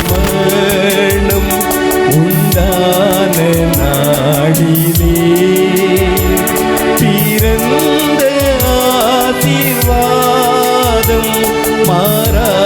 மரணம் உண்டான நாடிலே பிறந்த ஆசீர்வாதம் மாறாதிருக்குமே.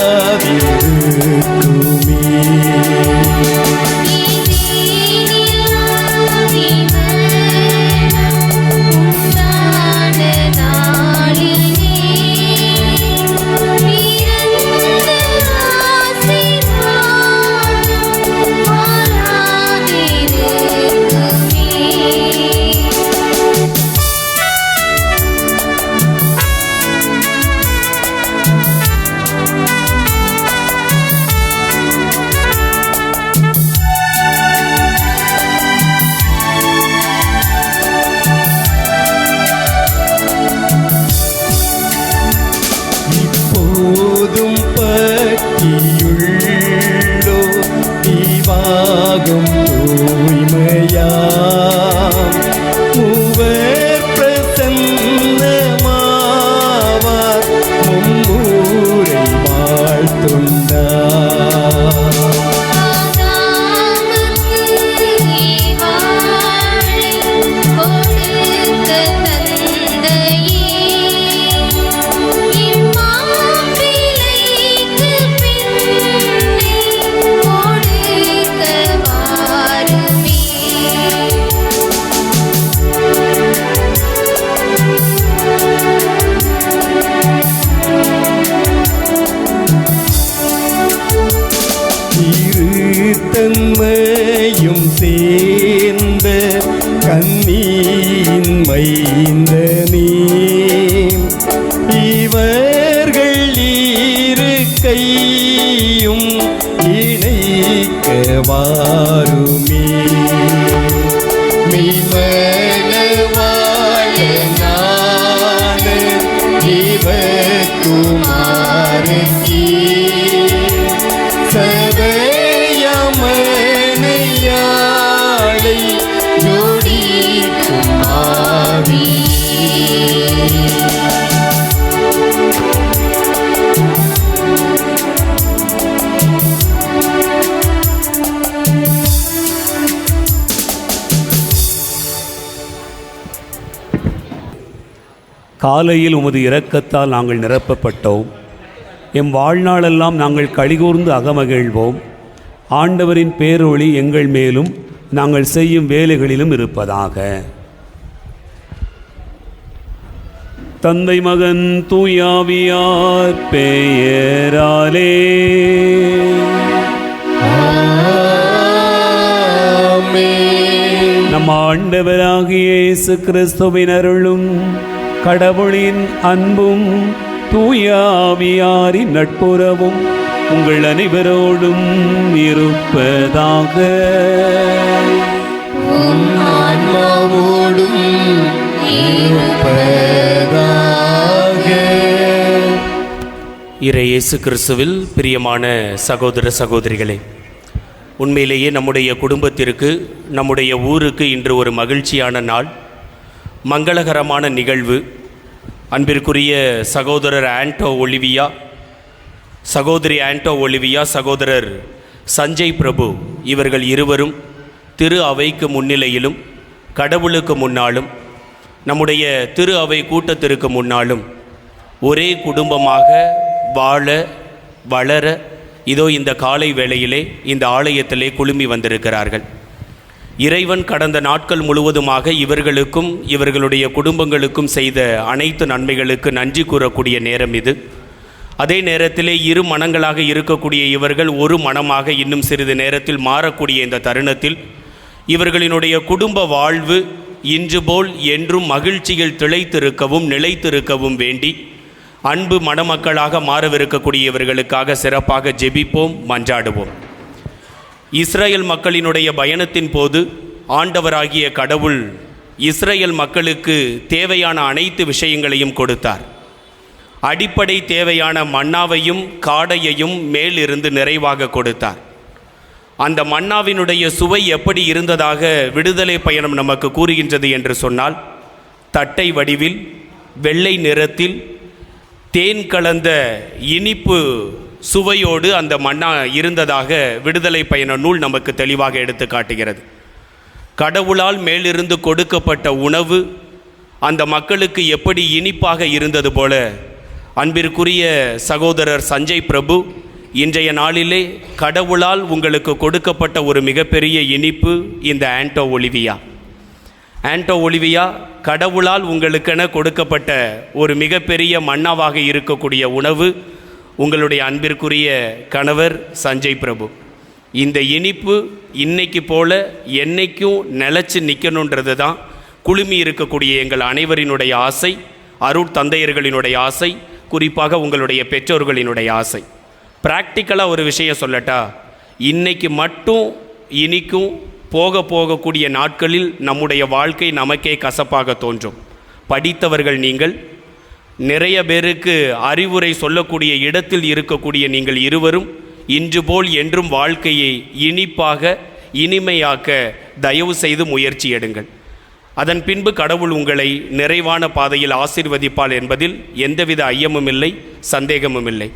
போதும் பற்றியுள்ளோ தீவாகும் தூய்மையாம் மூவர் பிரசன்னமாவார் மும்மூரை வாழ்த்துண்டார். தன்மையும் சேர்ந்த கன்னியின் மைந்தனே இவர்கள் இருக்கையும் இணைக்க வாருமே. மெய்மனவாளனான தேவகுமாரனே சபையமனையாளை ஜோடிக்கும் ஆவி. காலையில் உமது இரக்கத்தால் நாங்கள் நிரப்பப்பட்டோம். எம் வாழ்நாளெல்லாம் நாங்கள் களிகூர்ந்து அகமகிழ்வோம். ஆண்டவரின் பேரொளி எங்கள் மேலும் நாங்கள் செய்யும் வேலைகளிலும் இருப்பதாக. தந்தை மகன் தூயாவியார் பெயராலே நம் ஆண்டவராகிய இயேசு கிறிஸ்துவின் அருளும் கடவுளின் அன்பும் தூயாவியாரின் நட்புறவும் உங்கள் அனைவரோடும் இருப்பதாக. ஆன்மாவோடும் இருப்பதாக. இறை இயேசு கிறிஸ்துவில் பிரியமான சகோதர சகோதரிகளே, உண்மையிலேயே நம்முடைய குடும்பத்திற்கு, நம்முடைய ஊருக்கு இன்று ஒரு மகிழ்ச்சியான நாள், மங்களகரமான நிகழ்வு. அன்பிற்குரிய சகோதரர் ஆண்டோ ஒலிவியா, சகோதரி ஆண்டோ ஒலிவியா, சகோதரர் சஞ்சய் பிரபு இவர்கள் இருவரும் திரு அவைக்கு முன்னிலையிலும் கடவுளுக்கு முன்னாலும் நம்முடைய திரு அவை கூட்டத்திற்கு முன்னாலும் ஒரே குடும்பமாக வாழ வளர இதோ இந்த காலை வேளையிலே இந்த ஆலயத்திலே குழுமி வந்திருக்கிறார்கள். இறைவன் கடந்த நாட்கள் முழுவதுமாக இவர்களுக்கும் இவர்களுடைய குடும்பங்களுக்கும் செய்த அனைத்து நன்மைகளுக்கு நன்றி கூறக்கூடிய நேரம் இது. அதே நேரத்திலே இரு மனங்களாக இருக்கக்கூடிய இவர்கள் ஒரு மனமாக இன்னும் சிறிது நேரத்தில் மாறக்கூடிய இந்த தருணத்தில் இவர்களினுடைய குடும்ப வாழ்வு இன்று போல் என்றும் மகிழ்ச்சியில் திளைத்திருக்கவும் நிலைத்திருக்கவும் வேண்டி அன்பு மணமக்களாக மாறவிருக்கக்கூடிய இவர்களுக்காக சிறப்பாக ஜெபிப்போம், மன்றாடுவோம். இஸ்ரேல் மக்களினுடைய பயணத்தின் போது ஆண்டவராகிய கடவுள் இஸ்ரேல் மக்களுக்கு தேவையான அனைத்து விஷயங்களையும் கொடுத்தார். அடிப்படை தேவையான மன்னாவையும் காடையையும் மேலிருந்து நிறைவாக கொடுத்தார். அந்த மன்னாவினுடைய சுவை எப்படி இருந்ததாக விடுதலை பயணம் நமக்கு கூறுகின்றது என்று சொன்னால், தட்டை வடிவில் வெள்ளை நிறத்தில் தேன் கலந்த இனிப்பு சுவையோடு அந்த மன்னா இருந்ததாக விடுதலை பயண நூல் நமக்கு தெளிவாக எடுத்து காட்டுகிறது. கடவுளால் மேலிருந்து கொடுக்கப்பட்ட உணவு அந்த மக்களுக்கு எப்படி இனிப்பாக இருந்தது போல, அன்பிற்குரிய சகோதரர் சஞ்சய் பிரபு, இன்றைய நாளிலே கடவுளால் உங்களுக்கு கொடுக்கப்பட்ட ஒரு மிகப்பெரிய இனிப்பு இந்த ஆண்டோ ஒலிவியா. ஆண்டோ ஒலிவியா கடவுளால் உங்களுக்கென கொடுக்கப்பட்ட ஒரு மிகப்பெரிய மன்னாவாக இருக்கக்கூடிய உணவு உங்களுடைய அன்பிற்குரிய கணவர் சஞ்சய் பிரபு. இந்த இனிப்பு இன்னைக்கு போல என்னைக்கும் நிலச்சி நிற்கணுன்றது தான் குழுமி இருக்கக்கூடிய எங்கள் அனைவரினுடைய ஆசை, அருட்தந்தையர்களினுடைய ஆசை, குறிப்பாக உங்களுடைய பெற்றோர்களினுடைய ஆசை. ப்ராக்டிக்கலாக ஒரு விஷயம் சொல்லட்டா, இன்னைக்கு மட்டும் இனிக்கும், போக போகக்கூடிய நாட்களில் நம்முடைய வாழ்க்கை நமக்கே கசப்பாக தோன்றும். படித்தவர்கள் நீங்கள், நிறைய பேருக்கு அறிவுரை சொல்லக்கூடிய இடத்தில் இருக்கக்கூடிய நீங்கள் இருவரும் இன்று போல் என்றும் வாழ்க்கையை இனிப்பாக இனிமையாக்க தயவு செய்து முயற்சி எடுங்கள். அதன் பின்பு கடவுள் உங்களை நிறைவான பாதையில் ஆசீர்வதிப்பாள் என்பதில் எந்தவித ஐயமும் இல்லை, சந்தேகமும் இல்லை.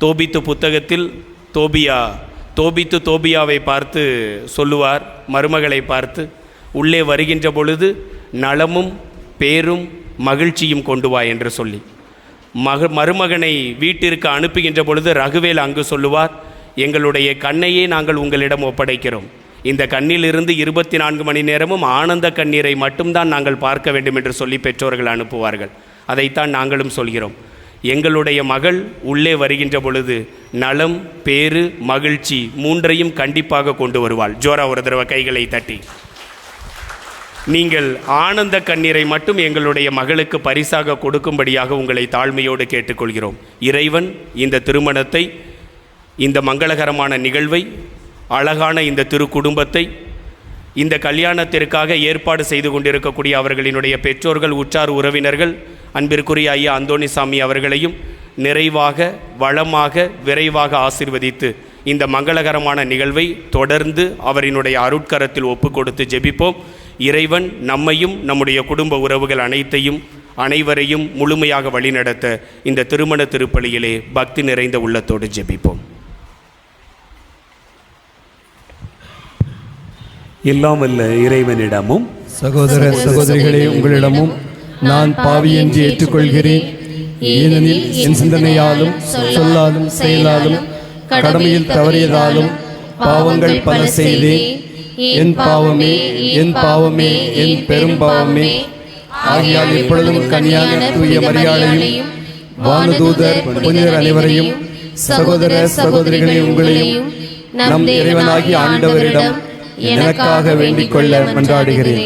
தோபித்து புத்தகத்தில் தோபியாவை பார்த்து சொல்லுவார், மருமகளை பார்த்து, உள்ளே வருகின்ற பொழுது நலமும் பேரும் மகிழ்ச்சியும் கொண்டு வா என்று சொல்லி, மருமகனை வீட்டிற்கு அனுப்புகின்ற பொழுது ரகுவேல் அங்கு சொல்லுவார், எங்களுடைய கண்ணையே நாங்கள் உங்களிடம் ஒப்படைக்கிறோம். இந்த கண்ணிலிருந்து 24 மணி நேரமும் ஆனந்த கண்ணீரை மட்டும்தான் நாங்கள் பார்க்க வேண்டும் என்று சொல்லி பெற்றோர்கள் அனுப்புவார்கள். அதைத்தான் நாங்களும் சொல்கிறோம். எங்களுடைய மகள் உள்ளே வருகின்ற பொழுது நலம், பேரு, மகிழ்ச்சி மூன்றையும் கண்டிப்பாக கொண்டு வருவாள். ஜோரா ஒரு தடவை கைகளை தட்டி. நீங்கள் ஆனந்த கண்ணீரை மட்டும் எங்களுடைய மகளுக்கு பரிசாக கொடுக்கும்படியாக உங்களை தாழ்மையோடு கேட்டுக்கொள்கிறோம். இறைவன் இந்த திருமணத்தை, இந்த மங்களகரமான நிகழ்வை, அழகான இந்த திரு குடும்பத்தை, இந்த கல்யாணத்திற்காக ஏற்பாடு செய்து கொண்டிருக்கக்கூடிய அவர்களினுடைய பெற்றோர்கள், உற்றார் உறவினர்கள், அன்பிற்குரிய ஐயா அந்தோணிசாமி அவர்களையும் நிறைவாக, வளமாக, விரைவாக ஆசீர்வதித்து இந்த மங்களகரமான நிகழ்வை தொடர்ந்து அவரினுடைய அருட்கரத்தில் ஒப்பு கொடுத்து ஜெபிப்போம். இறைவன் நம்மையும் நம்முடைய குடும்ப உறவுகள் அனைவரையும் முழுமையாக வழிநடத்த இந்த திருமண திருப்பலியிலே பக்தி நிறைந்த உள்ளத்தோடு ஜெபிப்போம். எல்லாம் வல்ல இறைவனிடமும் சகோதர சகோதரிகளே, உங்களிடமும் நான் பாவி என்று ஏற்றுக்கொள்கிறேன். ஏனெனில் என் சிந்தனையாலும் சொல்லாலும் செயலாலும் கடமையில் தவறியதாலும் பாவங்கள் பல செய்தேன். என் பாவமே, என் பாவமே, என் பெரும் பாவமே. ஆகையால் எப்பொழுதும் கன்னியான தூய மரியாதையும் வானதூதர் புனிதர் அனைவரையும் சகோதர சகோதரிகளே உங்களையும் நம் இறைவனாகிய ஆண்டவரிடம் எனக்காக வேண்டிக் கொள்ள மன்றாடுகிறேன்.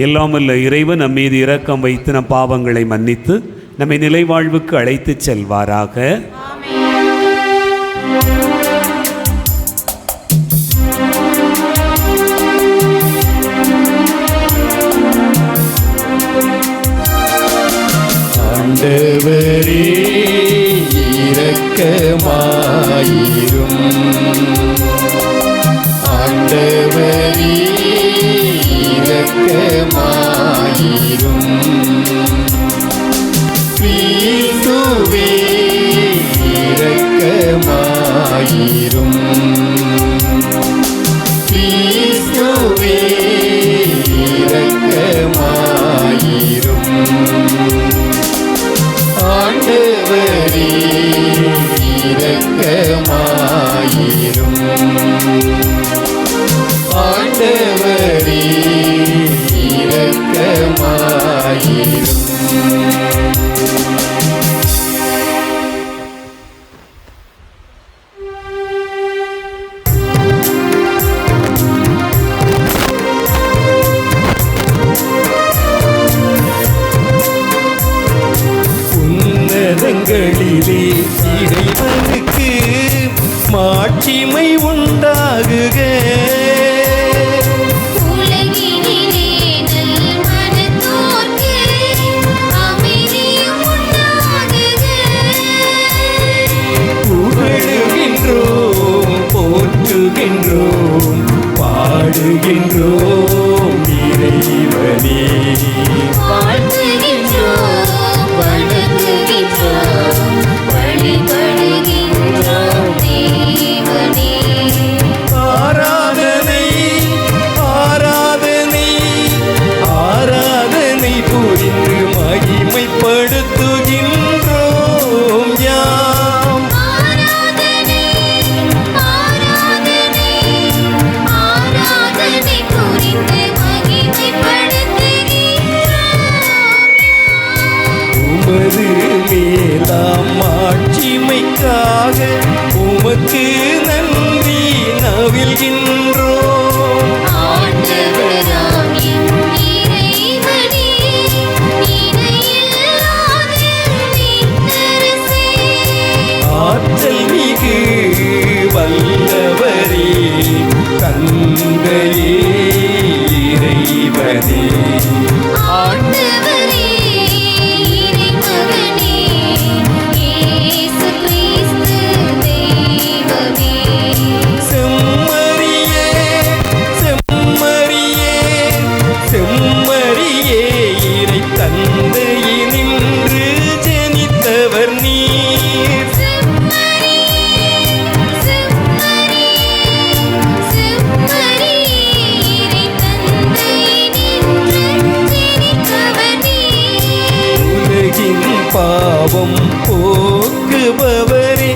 எல்லாம் வல்ல இறைவன் நம் மீது இரக்கம் வைத்து நம் பாவங்களை மன்னித்து நம்மை நிலைவாழ்வுக்கு அழைத்துச் செல்வாராக. ஆண்டவரே இரக்கமாயிரும். ஆண்டவரே இரக்கமாயிரும். கிறிஸ்துவே இரக்கமாயிரும். கிறிஸ்துவே இரக்கமாயிரும். ஆண்டவரே இரக்கமாயிரும். ஆண்டவரே இரக்கமாயிரும். உன்னதங்களிலே இறைவனுக்கு மாட்சிமை உண்டாகுக. புகழுகின்றோம், போற்றுகின்றோம், பாடுகின்றோம் இறைவனே. வாழ்த்துகின்றோம், வணங்குகின்றோம் இறை தந்தையினின்று ஜனித்தவர் நீர். உலகின் பாவம் போக்குபவரே,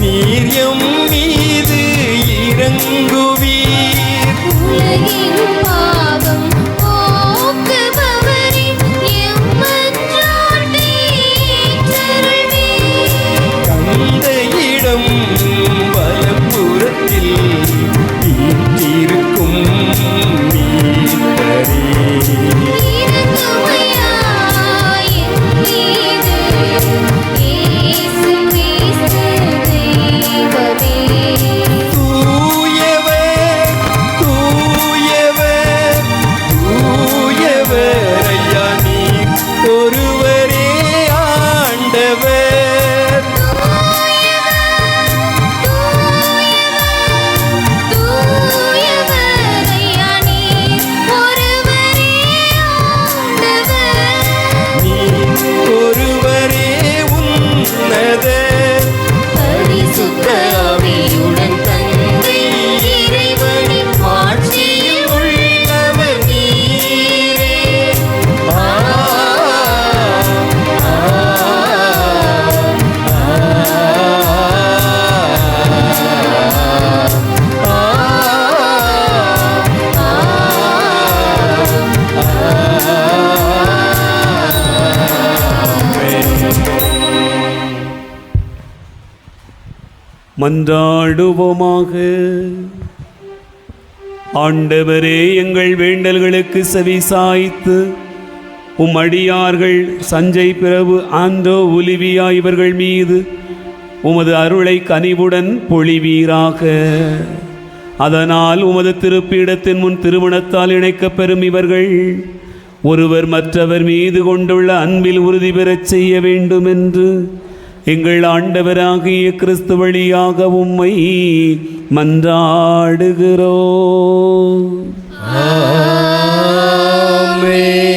நீர் எம் மீது இறங்குவீர். உலகின் பாவம் போக்குபவரே, எம் மன்றாட்டை ஏற்றருள்வீர். தந்தையிடம் வலப்புறத்தில் வீற்றிருக்கும் மீட்பரே, இறங்குமையா என் மீது, இயேசு கிறிஸ்து தெய்வமே. தூயவர் தூயவர் தூயவர் ஐயா நீர் ஒருவரே ஆண்டவர். தூயவர் ஐயா நீர் ஒருவரே ஆண்டவர். நீர் ஒருவரே உன்னதர். பரிசுத்த ஆவியுடன் தந்தை இறைவனின் ஆட்சியில் உள்ளவர் நீரே. ஆ, ஆ, மன்றாடுவோமாக. ஆண்டவரே, எங்கள் வேண்டல்களுக்கு செவி சாய்த்து உம் அடியார்கள் சஞ்சய், பிரபு, ஆண்டோ, ஒலிவியா இவர்கள் மீது உமது அருளை கனிவுடன் பொழிவீராக. அதனால் உமது திருப்பீடத்தின் முன் திருமணத்தால் இணைக்கப் பெறும் இவர்கள் ஒருவர் மற்றவர் மீது கொண்டுள்ள அன்பில் உறுதி பெறச் செய்ய வேண்டும் என்று எங்கள் ஆண்டவராகிய கிறிஸ்து வழியாக உம்மை மன்றாடுகிறோம். ஆமென்.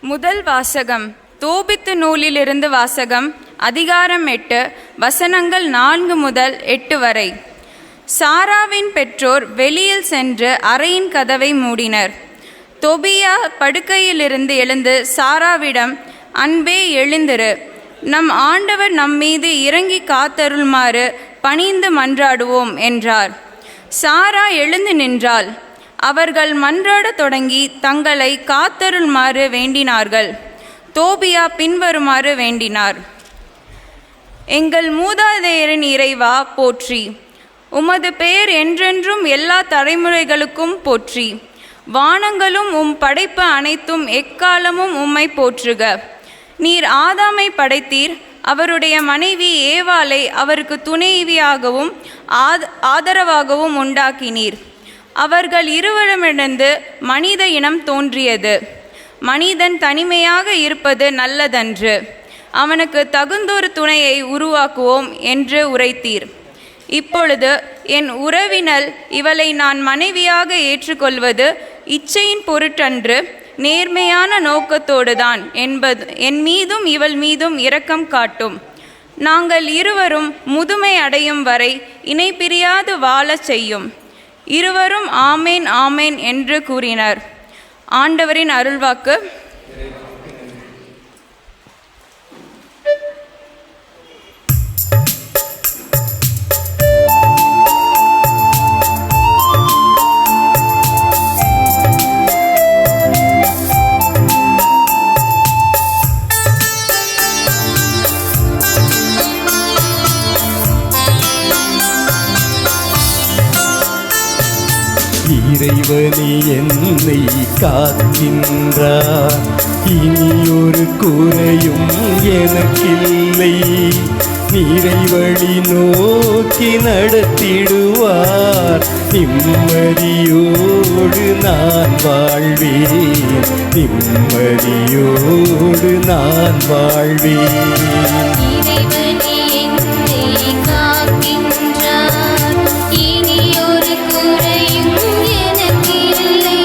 முதல் வாசகம். தோபித்து நூலிலிருந்து வாசகம். அதிகாரம் 8, வசனங்கள் 4 முதல் 8 வரை. சாராவின் பெற்றோர் வெளியில் சென்று அறையின் கதவை மூடினர். தொபியா படுக்கையிலிருந்து எழுந்து சாராவிடம், அன்பே எழுந்திரு, நம் ஆண்டவர் நம்மீது இறங்கி காத்தருள்மாறு பணிந்து மன்றாடுவோம் என்றார். சாரா எழுந்து நின்றாள். அவர்கள் மன்றாடத் தொடங்கி தங்களை காத்தருள்மாறு வேண்டினார்கள். தோபியா பின்வருமாறு வேண்டினார். எங்கள் மூதாதையரின் இறைவா போற்றி. உமது பெயர் என்றென்றும் எல்லா தலைமுறைகளுக்கும் போற்றி. வானங்களும் உம் படைப்பு அனைத்தும் எக்காலமும் உம்மை போற்றுக. நீர் ஆதாமை படைத்தீர். அவருடைய மனைவி ஏவாளை அவருக்கு துணைவியாகவும் ஆதரவாகவும் உண்டாக்கினீர். அவர்கள் இருவருமிடந்து மனித இனம் தோன்றியது. மனிதன் தனிமையாக இருப்பது நல்லதன்று. அவனுக்கு தகுந்தொரு துணையை உருவாக்குவோம் என்று உரைத்தீர். இப்பொழுது என் உறவினல் இவளை நான் மனைவியாக ஏற்றுக்கொள்வது இச்சையின் பொருட்டன்று, நேர்மையான நோக்கத்தோடுதான் என்பது என் மீதும் இவள் மீதும் இரக்கம் காட்டும். நாங்கள் இருவரும் முதுமை அடையும் வரை இணை பிரியாது வாழச் செய்யும். இருவரும் ஆமேன் ஆமேன் என்று கூறினர். ஆண்டவரின் அருள்வாக்கு. இறைவனே என்னை காக்கின்றார், இனி ஒரு எனக்கில்லை. நீரை வழி நோக்கி நடத்திடுவார். நிம்மதியோடு நான் வாழ்வேன். நிம்மதியோடு நான் வாழ்வேன். இறைவனே என்னை காக்கின்றார். இனி ஒரு குறையும் எனக்கில்லை.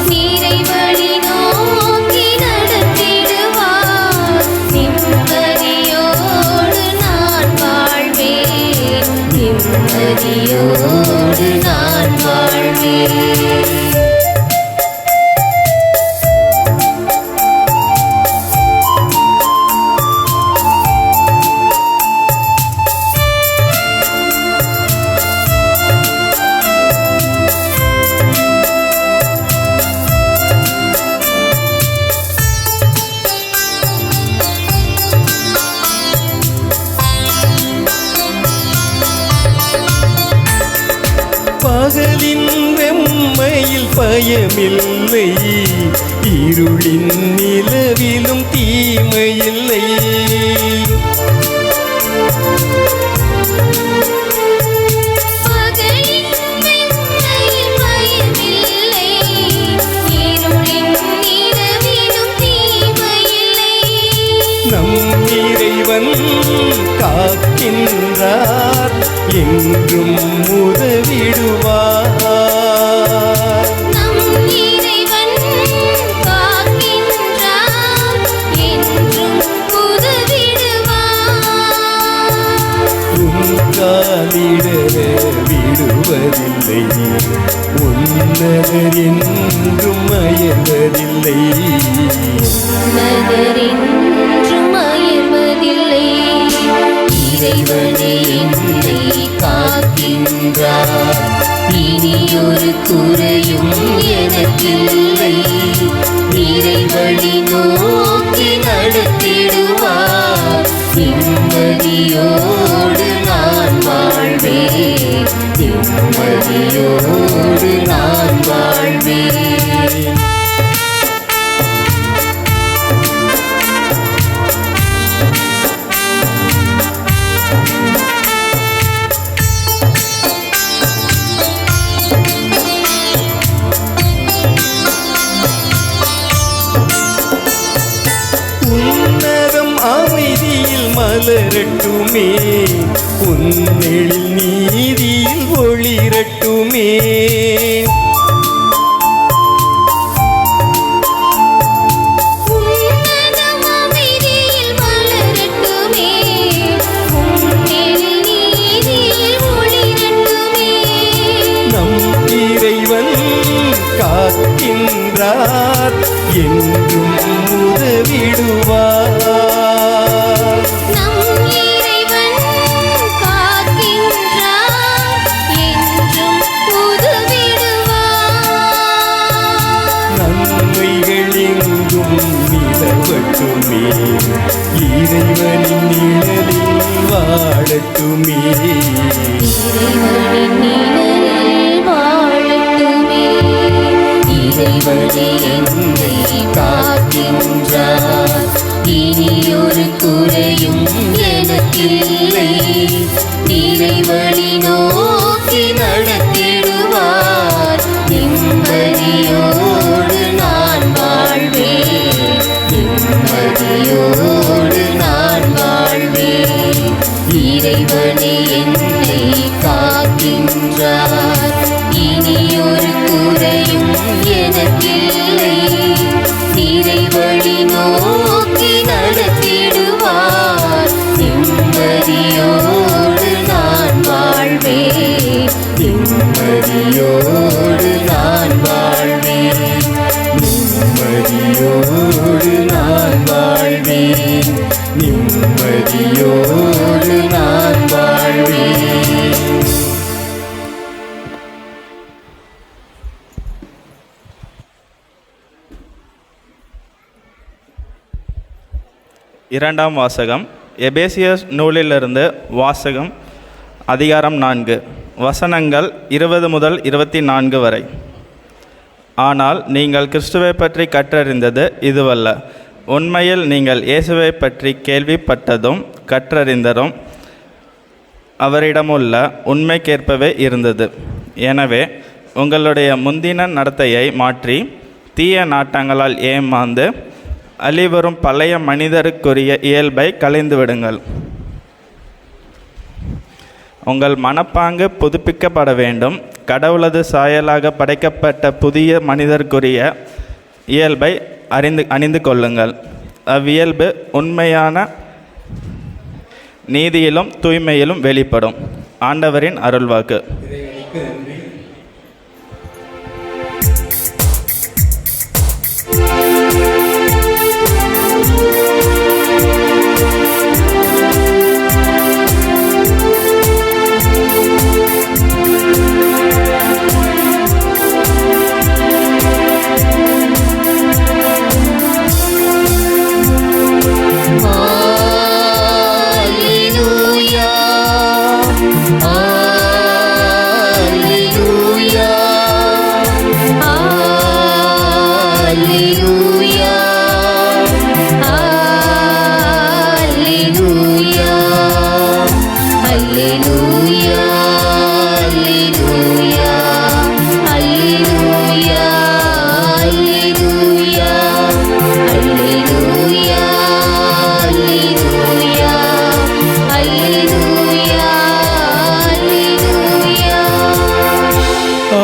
நீரை வழி நோக்கி நடத்திடுவார். நிம்மதியோடு நான் வாழ்வேன். நிம்மதியோடு நான் வாழ்வேன். பகலின் வெம்மையில் பயமில்லை. இருளின் நிலவிலும் தீமையில்லை. பகலின் வெண்மையில் பயமில்லை. இருளின் இரவிலும் தீமையில்லை. நம் இறைவன் காக்கின்றார். என்றும் உதவிடுவார். நம் இறைவன் காக்கின்றார். என்றும் உதவிடுவார். உன் காலிடர விடுவதில்லை. உன்னதர் என்றும் அயர்வதில்லை. நகரென்றும் அயர்வதில்லை. இறைவனே என்னை காக்கின்றார். இனி ஒரு குறையும் எனக்கில்லை. நீரை வழி நோக்கி நடத்திடுவார். நிம்மதியோடு நான் வாழ்வேன். நிம்மதியோடு நான் வாழ்வேன். உன்னதம் அமைதியில் மலரட்டுமே. உன்னெழில் நீதியில் ஒளிரட்டுமே. உன்னதம் அமைதியில் மலரட்டுமே. உன்னெழில் நீதியில் ஒளிரட்டுமே. நம் இறைவன் காக்கின்றார். என்றும் உதவிடுவார். நம் இறைவன் காக்கின்றார். என்றும் உதவிடுவார். நன்மைகள் எங்கும் நிலவட்டுமே. இறைவனின் நிழலில் வாழட்டுமே. இறைவனின் நிழலில் வாழட்டுமே. இறைவனே என்னை காக்கின்றார். இனி ஒரு குறையும் எனக்கில்லை. நீரை வழி நோக்கி நடத்திடுவார். நிம்மதியோடு நான் வாழ்வேன். நிம்மதியோடு நான் வாழ்வேன். இறைவனே என்னை காக்கின்றார். இனி ஒரு குறையும் எனக்கில்லை. நீரை வழி நோக்கி நடத்திடுவார். நிம்மதியோடு நான் வாழ்வேன். நிம்மதியோடு நான் வாழ்வேன். நிம்மதியோடு நான் வாழ்வேன். நிம்மதியோடு நான் வாழ்வேன். இரண்டாம் வாசகம். எபேசியர் நூலிலிருந்து வாசகம். அதிகாரம் 4, வசனங்கள் 20 முதல் 24 வரை. ஆனால் நீங்கள் கிறிஸ்துவை பற்றி கற்றறிந்தது இதுவல்ல. உண்மையில் நீங்கள் இயேசுவை பற்றி கேள்விப்பட்டதும் கற்றறிந்ததும் அவரிடமுள்ள உண்மைக்கேற்பவே இருந்தது. எனவே உங்களுடைய முந்தின நடத்தையை மாற்றி தீய நாட்டங்களால் ஏமாந்து அழிவரும் பழைய மனிதருக்குரிய இயல்பை களைந்துவிடுங்கள். உங்கள் மனப்பாங்கு புதுப்பிக்கப்பட வேண்டும். கடவுளது சாயலாக படைக்கப்பட்ட புதிய மனிதருக்குரிய இயல்பை அணிந்து கொள்ளுங்கள். அவ்வியல்பு உண்மையான நீதியிலும் தூய்மையிலும் வெளிப்படும். ஆண்டவரின் அருள்வாக்கு.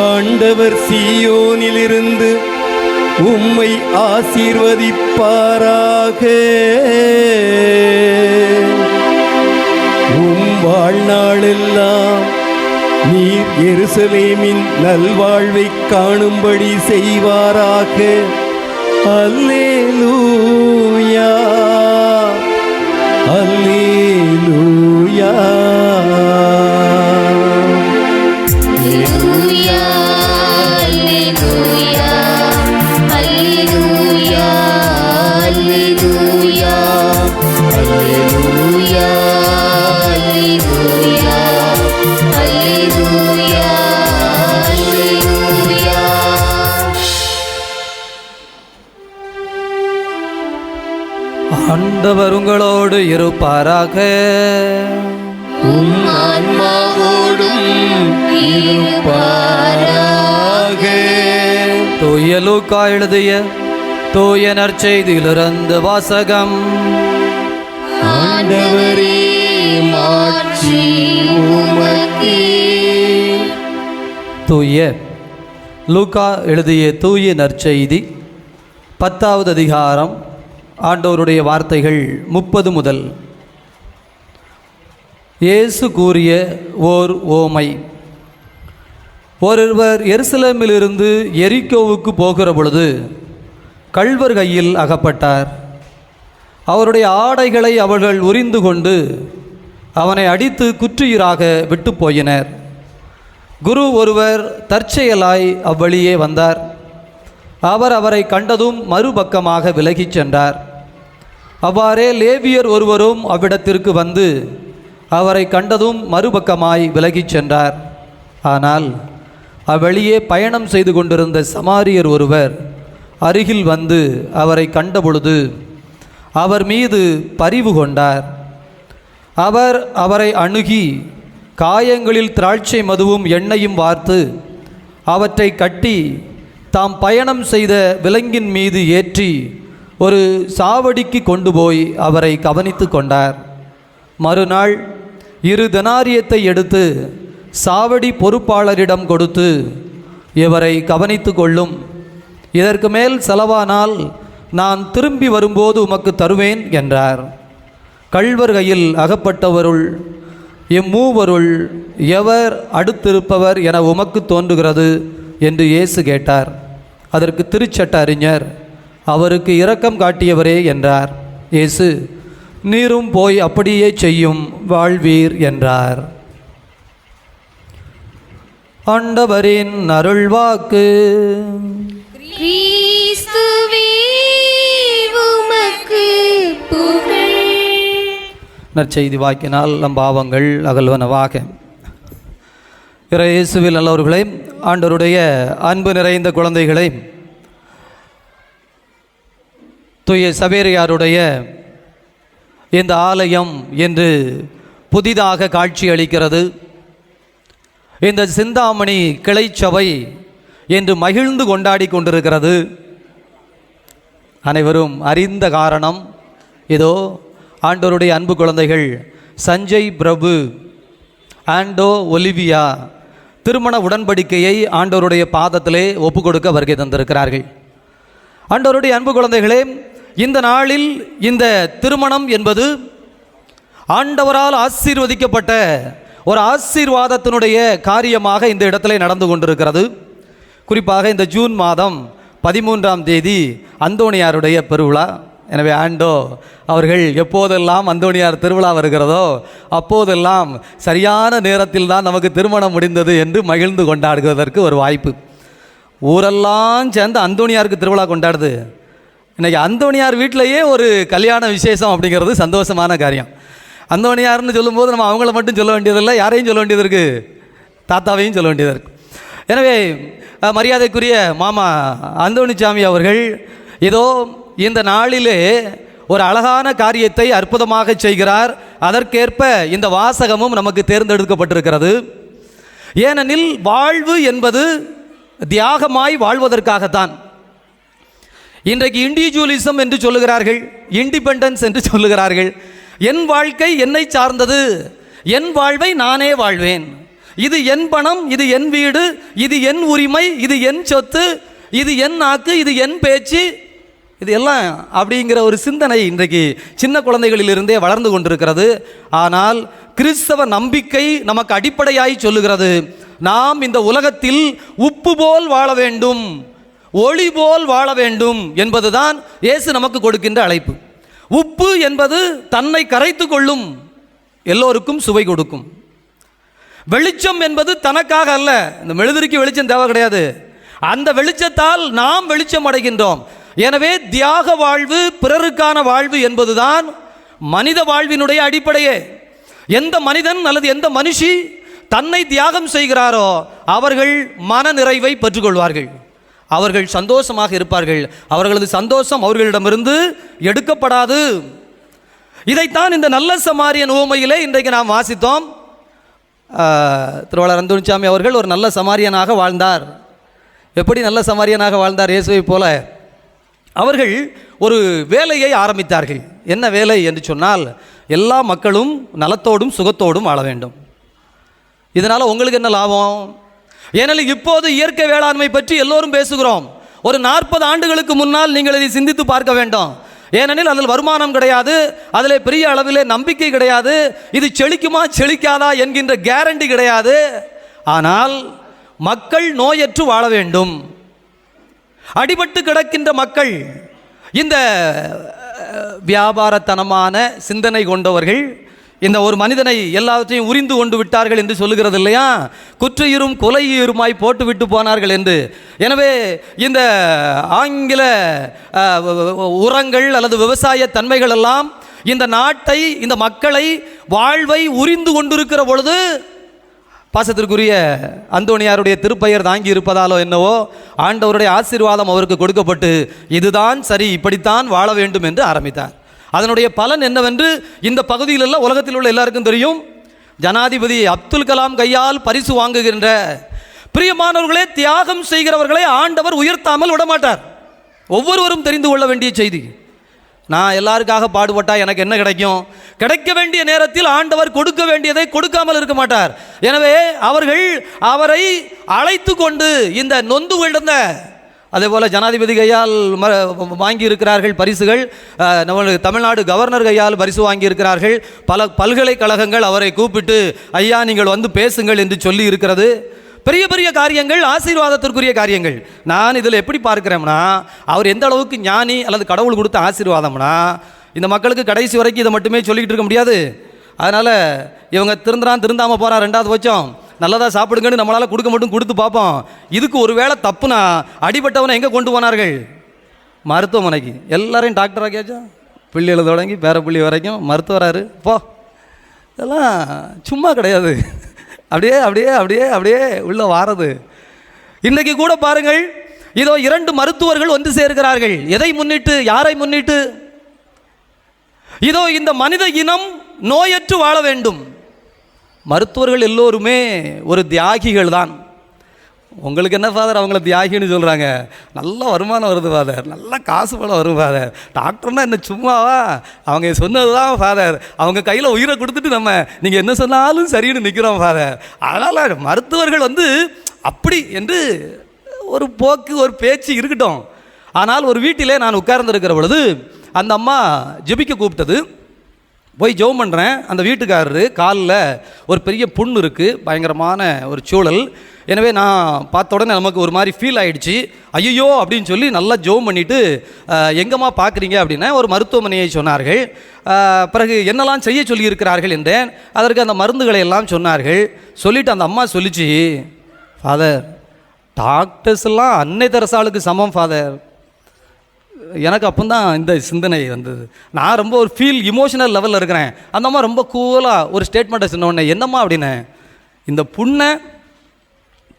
ஆண்டவர் சீயோனிலிருந்து உம்மை ஆசீர்வதிப்பாராக. உம் வாழ்நாளெல்லாம் நீர் எருசலேமின் நல்வாழ்வை காணும்படி செய்வாராக. அல்லேலூயா, அல்லேலூயா. ஆண்டவர் உங்களோடு இருப்பாராக. உம் ஆன்மாவோடும் இருப்பாராக. தூய லூக்கா எழுதிய தூய நற்செய்தியிலிருந்து வாசகம். ஆண்டவரே, மாட்சி உமக்கே. தூய லூக்கா எழுதிய தூய நற்செய்தி 10வது அதிகாரம். ஆண்டவருடைய வார்த்தைகள் 30 முதல். இயேசு கூறிய ஓர் ஓமை. ஒருவர் எருசலேமிலிருந்து எரிக்கோவுக்கு போகிற பொழுது கள்வர் கையில் அகப்பட்டார். அவருடைய ஆடைகளை அவர்கள் உரிந்து கொண்டு அவனை அடித்து குற்றுயிராக விட்டு போயினர். குரு ஒருவர் தற்செயலாய் அவ்வழியே வந்தார். அவர் அவரை கண்டதும் மறுபக்கமாக விலகிச் சென்றார். அவ்வாறே லேவியர் ஒருவரும் அவ்விடத்திற்கு வந்து அவரை கண்டதும் மறுபக்கமாய் விலகிச் சென்றார். ஆனால் அவ்வழியே பயணம் செய்து கொண்டிருந்த சமாரியர் ஒருவர் அருகில் வந்து அவரை கண்டபொழுது அவர் மீது பரிவு கொண்டார். அவர் அவரை அணுகி காயங்களில் திராட்சை மதுவும் எண்ணெயும் வார்த்து அவற்றை கட்டி தாம் பயணம் செய்த விலங்கின் மீது ஏற்றி ஒரு சாவடிக்கு கொண்டு போய் அவரை கவனித்து கொண்டார். மறுநாள் 2 தெனாரியத்தை எடுத்து சாவடி பொறுப்பாளரிடம் கொடுத்து, இவரை கவனித்து கொள்ளும், இதற்கு மேல் செலவானால் நான் திரும்பி வரும்போது உமக்கு தருவேன் என்றார். கள்வர் கையில் அகப்பட்டவருள் இம்மூவருள் எவர் அடுத்திருப்பவர் என உமக்கு தோன்றுகிறது என்று இயேசு கேட்டார். அதற்கு திருச்சட்ட அறிஞர், அவருக்கு இரக்கம் காட்டியவரே என்றார். இயேசு, நீரும் போய் அப்படியே செய்யும், வாழ்வீர் என்றார். ஆண்டவரின் அருள்வாக்கு. கிறிஸ்துவே உமக்கு புகழ். நற்செய்தி வாக்கினால் நம் பாவங்கள் அகல்வனவாக. இயேசுவில் நல்லவர்களே, ஆண்டவருடைய அன்பு நிறைந்த குழந்தைகளை, தூய சவேரியாருடைய இந்த ஆலயம் என்று புதிதாக காட்சி அளிக்கிறது. இந்த சிந்தாமணி கிளைச்சபை என்று மகிழ்ந்து கொண்டாடி கொண்டிருக்கிறது. அனைவரும் அறிந்த காரணம் இதோ ஆண்டவருடைய அன்பு குழந்தைகள் சஞ்சய் பிரபு, ஆண்டோ ஒலிவியா திருமண உடன்படிக்கையை ஆண்டவருடைய பாதத்திலே ஒப்பு கொடுக்க வருகை தந்திருக்கிறார்கள். ஆண்டவருடைய அன்பு குழந்தைகளே, இந்த நாளில் இந்த திருமணம் என்பது ஆண்டவரால் ஆசீர்வதிக்கப்பட்ட ஒரு ஆசீர்வாதத்தினுடைய காரியமாக இந்த இடத்துல நடந்து கொண்டிருக்கிறது. குறிப்பாக இந்த ஜூன் மாதம் 13ஆம் தேதி அந்தோணியாருடைய பெருவிழா. எனவே ஆண்டோ அவர்கள் எப்போதெல்லாம் அந்தோணியார் திருவிழா வருகிறதோ அப்போதெல்லாம் சரியான நேரத்தில் தான் நமக்கு திருமணம் முடிந்தது என்று மகிழ்ந்து கொண்டாடுவதற்கு ஒரு வாய்ப்பு. ஊரெல்லாம் சேர்ந்து அந்தோணியாருக்கு திருவிழா கொண்டாடுது. இன்றைக்கி அந்தோணியார் வீட்டிலையே ஒரு கல்யாண விசேஷம் அப்படிங்கிறது சந்தோஷமான காரியம். அந்தோணியார்னு சொல்லும்போது நம்ம அவங்கள மட்டும் சொல்ல வேண்டியதில்லை, யாரையும் சொல்ல வேண்டியது இருக்குது, தாத்தாவையும் சொல்ல வேண்டியது இருக்குது. எனவே மரியாதைக்குரிய மாமா அந்தோணிசாமி அவர்கள் இதோ இந்த நாளிலே ஒரு அழகான காரியத்தை அற்புதமாக செய்கிறார். அதற்கேற்ப இந்த வாசகமும் நமக்கு தேர்ந்தெடுக்கப்பட்டிருக்கிறது. ஏனெனில் வாழ்வு என்பது தியாகமாய் வாழ்வதற்காகத்தான். இன்றைக்கு இண்டிவிஜுவலிசம் என்று சொல்லுகிறார்கள், இண்டிபெண்டன்ஸ் என்று சொல்லுகிறார்கள். என் வாழ்க்கை என்னை சார்ந்தது, என் வாழ்வை நானே வாழ்வேன், இது என் பணம், இது என் வீடு, இது என் உரிமை, இது என் சொத்து, இது என் நாக்கு, இது என் பேச்சு, இது எல்லாம் அப்படிங்கிற ஒரு சிந்தனை இன்றைக்கு சின்ன குழந்தைகளிலிருந்தே வளர்ந்து கொண்டிருக்கிறது. ஆனால் கிறிஸ்தவ நம்பிக்கை நமக்கு அடிப்படையாய் சொல்லுகிறது, நாம் இந்த உலகத்தில் உப்பு போல் வாழ வேண்டும், ஒளி போல் வாழ வேண்டும் என்பதுதான் இயேசு நமக்கு கொடுக்கின்ற அழைப்பு. உப்பு என்பது தன்னை கரைத்து கொள்ளும், எல்லோருக்கும் சுவை கொடுக்கும். வெளிச்சம் என்பது தனக்காக அல்ல, இந்த மெழுதிரிக்கு வெளிச்சம் தேவை கிடையாது, அந்த வெளிச்சத்தால் நாம் வெளிச்சம் அடைகின்றோம். எனவே தியாக வாழ்வு, பிறருக்கான வாழ்வு என்பதுதான் மனித வாழ்வினுடைய அடிப்படையே. எந்த மனிதன் அல்லது எந்த மனுஷி தன்னை தியாகம் செய்கிறாரோ அவர்கள் மன நிறைவை பெற்றுக்கொள்வார்கள், அவர்கள் சந்தோஷமாக இருப்பார்கள், அவர்களது சந்தோஷம் அவர்களிடமிருந்து எடுக்கப்படாது. இதைத்தான் இந்த நல்ல சமாரியன் உவமையிலே இன்றைக்கு நாம் வாசித்தோம். திருவாளர் அந்தோணிசாமி அவர்கள் ஒரு நல்ல சமாரியனாக வாழ்ந்தார். எப்படி நல்ல சமாரியனாக வாழ்ந்தார்? இயேசுவை போல அவர்கள் ஒரு வேலையை ஆரம்பித்தார்கள். என்ன வேலை என்று சொன்னால், எல்லா மக்களும் நலத்தோடும் சுகத்தோடும் வாழ வேண்டும். இதனால் உங்களுக்கு என்ன லாபம்? ஏனெனில் இப்போது இயற்கை வேளாண்மை பற்றி எல்லோரும் பேசுகிறோம். ஒரு 40 ஆண்டுகளுக்கு முன்னால் நீங்கள் இதை சிந்தித்து பார்க்க வேண்டும். ஏனெனில் அதில் வருமானம் கிடையாது, அதில் பெரிய அளவிலே நம்பிக்கை கிடையாது, இது செழிக்குமா செழிக்காதா என்கின்ற கேரண்டி கிடையாது. ஆனால் மக்கள் நோயற்று வாழ வேண்டும். அடிபட்டு கிடக்கின்ற மக்கள், இந்த வியாபாரத்தனமான சிந்தனை கொண்டவர்கள் இந்த ஒரு மனிதனை எல்லாவற்றையும் உரிந்து கொண்டு விட்டார்கள் என்று சொல்லுகிறது இல்லையா, குற்றையுறும் கொலையுறுமாய் போட்டு விட்டு போனார்கள் என்று. எனவே இந்த ஆங்கில உரங்கள் அல்லது விவசாய தன்மைகள் எல்லாம் இந்த நாட்டை, இந்த மக்களை, வாழ்வை உரிந்து கொண்டிருக்கிற பொழுது பாசத்திற்குரிய அந்தோணியாருடைய திருப்பெயர் தாங்கி இருப்பதாலோ என்னவோ ஆண்டவருடைய ஆசீர்வாதம் அவருக்கு கொடுக்கப்பட்டு இதுதான் சரி, இப்படித்தான் வாழ வேண்டும் என்று ஆரம்பித்தார். அதனுடைய பலன் என்னவென்று இந்த பகுதியிலெல்லாம் உலகத்தில் உள்ள எல்லாருக்கும் தெரியும். ஜனாதிபதி அப்துல் கலாம் கையால் பரிசு வாங்குகின்ற பிரியமானவர்களே, தியாகம் செய்கிறவர்களை ஆண்டவர் உயர்த்தாமல் விடமாட்டார். ஒவ்வொருவரும் தெரிந்து கொள்ள வேண்டிய செய்தி. நான் எல்லாருக்காக பாடுபட்டால் எனக்கு என்ன கிடைக்கும்? கிடைக்க வேண்டிய நேரத்தில் ஆண்டவர் கொடுக்க வேண்டியதை கொடுக்காமல் இருக்க மாட்டார். எனவே அவரை அழைத்து கொண்டு இந்த நொந்து விழுந்த, அதே போல் ஜனாதிபதி கையால் வாங்கி இருக்கிறார்கள் பரிசுகள், நம்ம தமிழ்நாடு கவர்னர் கையால் பரிசு வாங்கி இருக்கிறார்கள். பல பல்கலைக்கழகங்கள் அவரை கூப்பிட்டு ஐயா நீங்கள் வந்து பேசுங்கள் என்று சொல்லி இருக்கிறது. பெரிய பெரிய காரியங்கள், ஆசீர்வாதத்திற்குரிய காரியங்கள். நான் இதில் எப்படி பார்க்கிறேன்னா, அவர் எந்த அளவுக்கு ஞானி அல்லது கடவுள் கொடுத்த ஆசீர்வாதம்னா, இந்த மக்களுக்கு கடைசி வரைக்கும் இதை மட்டுமே சொல்லிக்கிட்டு இருக்க முடியாது. அதனால் இவங்க திருந்தாமல் போகிறா, 2வது பட்சம் நல்லதாக சாப்பிடுங்கன்னு நம்மளால் கொடுக்க மட்டும் கொடுத்து பார்ப்போம். இதுக்கு ஒரு வேளை தப்புனா அடிபட்டவனை எங்கே கொண்டு போனார்கள்? மருத்துவமனைக்கு. எல்லாரையும் டாக்டர் ஆக்கியாச்சா, பிள்ளைகளை தொடங்கி பேர பிள்ளை வரைக்கும் மருத்துவராரு போ. இதெல்லாம் சும்மா கிடையாது, அப்படியே அப்படியே அப்படியே அப்படியே உள்ளே வாரது. இன்றைக்கு கூட பாருங்கள், இதோ 2 மருத்துவர்கள் ஒன்று சேர்கிறார்கள். எதை முன்னிட்டு, யாரை முன்னிட்டு? இதோ இந்த மனித இனம் நோயற்று வாழ வேண்டும். மருத்துவர்கள் எல்லோருமே ஒரு தியாகிகள் தான். உங்களுக்கு என்ன ஃபாதர் அவங்கள தியாகின்னு சொல்கிறாங்க? நல்ல வருமானம் வருது ஃபாதர், நல்ல காசு பணம் வரும் ஃபாதர். டாக்டர்னா என்ன சும்மாவா? அவங்க சொன்னது தான் ஃபாதர், அவங்க கையில் உயிரை கொடுத்துட்டு நம்ம நீங்கள் என்ன சொன்னாலும் சரின்னு நிற்கிறோம் ஃபாதர். அதனால் மருத்துவர்கள் அப்படி என்று ஒரு போக்கு, ஒரு பேச்சு இருக்கட்டும். ஆனால் ஒரு வீட்டிலே நான் உட்கார்ந்துருக்கிற பொழுது அந்த அம்மா ஜெபிக்க கூப்பிட்டது. போய் ஜெபம் பண்ணுறேன். அந்த வீட்டுக்காரரு காலில் ஒரு பெரிய புண்ணு இருக்குது, பயங்கரமான ஒரு சூழல். எனவே நான் பார்த்த உடனே நமக்கு ஒரு மாதிரி ஃபீல் ஆகிடுச்சு. ஐயோ அப்படின்னு சொல்லி நல்லா ஜெபம் பண்ணிவிட்டு, எங்கம்மா பார்க்குறீங்க அப்படின்னா ஒரு மருத்துவமனையை சொன்னார்கள். பிறகு என்னெல்லாம் செய்ய சொல்லியிருக்கிறார்கள் என்றேன். அதற்கு அந்த மருந்துகளை எல்லாம் சொன்னார்கள். சொல்லிவிட்டு அந்த அம்மா சொல்லிச்சு, ஃபாதர் டாக்டர்ஸ் எல்லாம் அன்னை தெரசாளுக்கு சமம் ஃபாதர். எனக்கு அப்போ தான் இந்த சிந்தனை வந்தது. நான் ரொம்ப ஒரு இமோஷனல் லெவலில் இருக்கிறேன். அந்த அம்மா ரொம்ப கூலாக ஒரு ஸ்டேட்மெண்ட்டை சொன்னோடனே, என்னம்மா அப்படின்னு, இந்த புண்ணை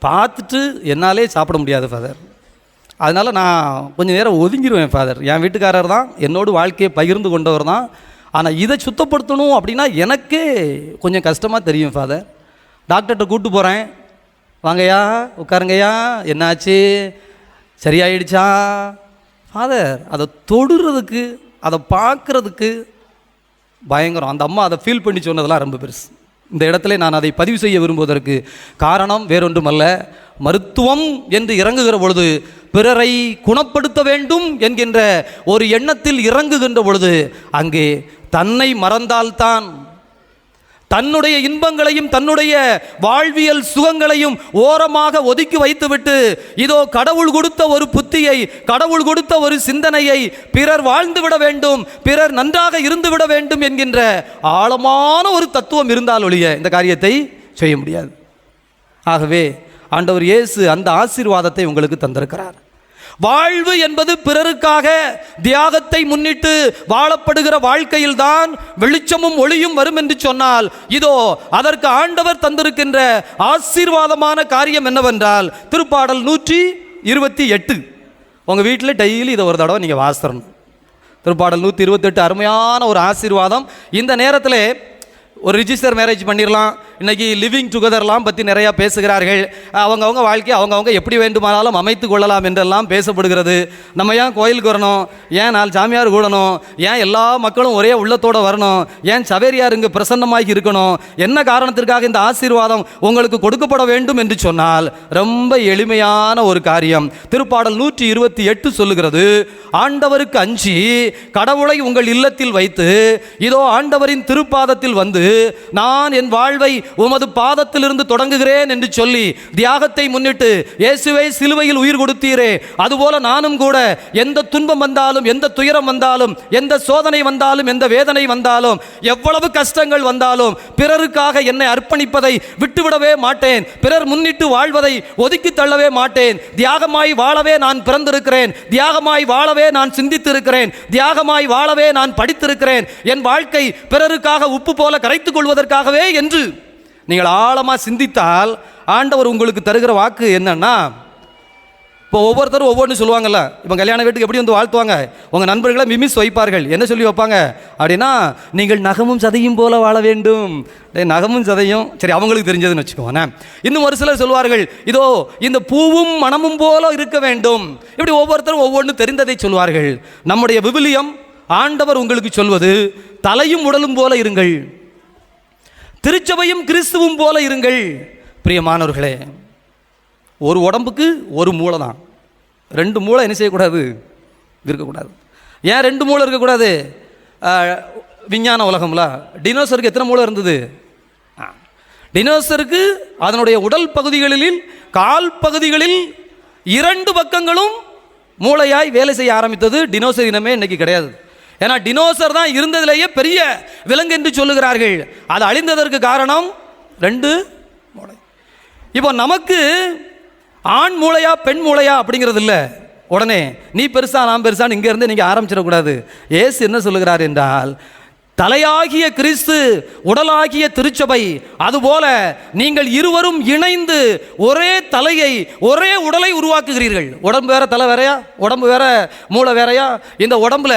பார்த்துட்டு என்னாலே சாப்பிட முடியாது ஃபாதர், அதனால் நான் கொஞ்சம் நேரம் ஒதுங்கிடுவேன் ஃபாதர். என் வீட்டுக்காரர் தான் என்னோட வாழ்க்கையை பகிர்ந்து கொண்டவர் தான். ஆனால் இதை சுத்தப்படுத்தணும் அப்படின்னா எனக்கே கொஞ்சம் கஷ்டமாக தெரியும் ஃபாதர். டாக்டர்கிட்ட கூப்பிட்டு போகிறேன். வாங்கய்யா, உட்காருங்கய்யா, என்னாச்சு, சரியாயிடுச்சா? ஃபாதர் அதை தொடுறதுக்கு, அதை பார்க்குறதுக்கு பயங்கரம். அந்த அம்மா அதை ஃபீல் பண்ணி சொன்னதெல்லாம் ரொம்ப பெருசு. இந்த இடத்துல நான் அதை பதிவு செய்ய விரும்புவதற்கு காரணம் வேறொன்றுமல்ல, மருத்துவம் என்று இறங்குகிற பொழுது பிறரை குணப்படுத்த வேண்டும் என்கின்ற ஒரு எண்ணத்தில் இறங்குகின்ற பொழுது அங்கே தன்னை மறந்தால்தான், தன்னுடைய இன்பங்களையும் தன்னுடைய வாழ்வியல் சுகங்களையும் ஓரமாக ஒதுக்கி வைத்துவிட்டு, இதோ கடவுள் கொடுத்த ஒரு புத்தியை, கடவுள் கொடுத்த ஒரு சிந்தனையை, பிறர் வாழ்ந்துவிட வேண்டும், பிறர் நன்றாக இருந்துவிட வேண்டும் என்கின்ற ஆழமான ஒரு தத்துவம் இருந்தால் ஒழிய இந்த காரியத்தை செய்ய முடியாது. ஆகவே ஆண்டவர் இயேசு அந்த ஆசீர்வாதத்தை உங்களுக்கு தந்திருக்கிறார். வாழ்வு என்பது பிறருக்காக தியாகத்தை முன்னிட்டு வாழப்படுகிற வாழ்க்கையில்தான் வெளிச்சமும் ஒளியும் வரும் என்று சொன்னால், இதோ அதற்கு ஆண்டவர் தந்திருக்கின்ற ஆசீர்வாதமான காரியம் என்னவென்றால், திருப்பாடல் 128 உங்கள் வீட்டில் டெய்லி இதை ஒரு தடவை நீங்கள் வாசிக்கணும். திருப்பாடல் 128 அருமையான ஒரு ஆசீர்வாதம். இந்த நேரத்தில் ஒரு ரிஜிஸ்டர் மேரேஜ் பண்ணிடலாம். இன்றைக்கி லிவிங் டுகெதர்லாம் பற்றி நிறையா பேசுகிறார்கள். அவங்கவுங்க வாழ்க்கையை அவங்கவுங்க எப்படி வேண்டுமானாலும் அமைத்து கொள்ளலாம் என்றெல்லாம் பேசப்படுகிறது. நம்ம ஏன் கோயிலுக்கு வரணும், ஏன் 4 சாமியார் கூடணும், ஏன் எல்லா மக்களும் ஒரே உள்ளத்தோடு வரணும், ஏன் சவேரியார் இங்கு பிரசன்னமாகி இருக்கணும், என்ன காரணத்திற்காக இந்த ஆசீர்வாதம் உங்களுக்கு கொடுக்கப்பட வேண்டும் என்று சொன்னால் ரொம்ப எளிமையான ஒரு காரியம். திருப்பாடல் 128 சொல்லுகிறது, ஆண்டவருக்கு அஞ்சி கடவுளை உங்கள் இல்லத்தில் வைத்து, இதோ ஆண்டவரின் திருப்பாதத்தில் வந்து நான் என் வாழ்வை உமது பாதத்திலிருந்து தொடங்குகிறேன் என்று சொல்லி தியாகத்தை முன்னிட்டு, இயேசுவை சிலுவையில் உயிர் கொடுத்தீரே, அதுபோல நானும் கூட எந்த துன்பம் வந்தாலும், எந்த துயரம் வந்தாலும், எந்த சோதனை வந்தாலும், எந்த வேதனை வந்தாலும், எவ்வளவு கஷ்டங்கள் வந்தாலும் பிறருக்காக என்னை அர்ப்பணிப்பதை விட்டுவிடவே மாட்டேன். பிறர் முன்னிட்டு வாழ்வதை ஒதுக்கி தள்ளவே மாட்டேன். தியாகமாய் வாழவே நான் பிறந்திருக்கிறேன், தியாகமாய் வாழவே நான் சிந்தித்திருக்கிறேன், தியாகமாய் வாழவே நான் படித்திருக்கிறேன். என் வாழ்க்கை பிறருக்காக உப்பு போல கரைத்துக் கொள்வதற்காகவே என்று நீங்கள் ஆழமாக சிந்தித்தால் ஆண்டவர் உங்களுக்கு தருகிற வாக்கு என்னன்னா, இப்போ ஒவ்வொருத்தரும் ஒவ்வொன்று சொல்லுவாங்கல்ல. இப்போ கல்யாண வீட்டுக்கு எப்படி வந்து வாழ்த்துவாங்க, உங்கள் நண்பர்களை மிமிஸ் வைப்பார்கள். என்ன சொல்லி வைப்பாங்க அப்படின்னா, நீங்கள் நகமும் சதையும் போல வாழ வேண்டும். நகமும் சதையும் சரி அவங்களுக்கு தெரிஞ்சதுன்னு வச்சுக்கோங்க. இன்னும் ஒரு சிலர் சொல்வார்கள், இதோ இந்த பூவும் மனமும் போல இருக்க வேண்டும். இப்படி ஒவ்வொருத்தரும் ஒவ்வொன்று தெரிந்ததை சொல்வார்கள். நம்முடைய விவிலியம் ஆண்டவர் உங்களுக்கு சொல்வது, தலையும் உடலும் போல இருங்கள், திருச்சபையும் கிறிஸ்துவும் போல இருங்கள். பிரியமானவர்களே, ஒரு உடம்புக்கு ஒரு மூளை தான். 2 மூளை என்ன செய்யக்கூடாது, இருக்கக்கூடாது. ஏன் 2 மூளை இருக்கக்கூடாது? விஞ்ஞான உலகம்ல டினோசருக்கு எத்தனை மூளை இருந்தது? டினோசருக்கு அதனுடைய உடல் பகுதிகளில், கால் பகுதிகளில் 2 பக்கங்களும் மூளையாய் வேலை செய்ய ஆரம்பித்தது. டினோசர் இனமே இன்னைக்கு கிடையாது. ஏன்னா டினோசர் தான் இருந்ததிலேயே பெரிய விலங்கு என்று சொல்லுகிறார்கள். அது அழிந்ததற்கு காரணம் 2 மூளை. இப்போ நமக்கு ஆண் மூளையா பெண் மூளையா அப்படிங்கிறது இல்லை. உடனே நீ பெருசா நான் பெருசான்னு இங்கே இருந்து நீங்கள் ஆரம்பிச்சிடக்கூடாது. ஏசு என்ன சொல்லுகிறார் என்றால், தலையாகிய கிறிஸ்து, உடலாகிய திருச்சபை. அதுபோல நீங்கள் இருவரும் இணைந்து ஒரே தலையை, ஒரே உடலை உருவாக்குகிறீர்கள். உடம்பு வேற, தலை வேறையா? உடம்பு வேற, மூளை வேறையா? இந்த உடம்புல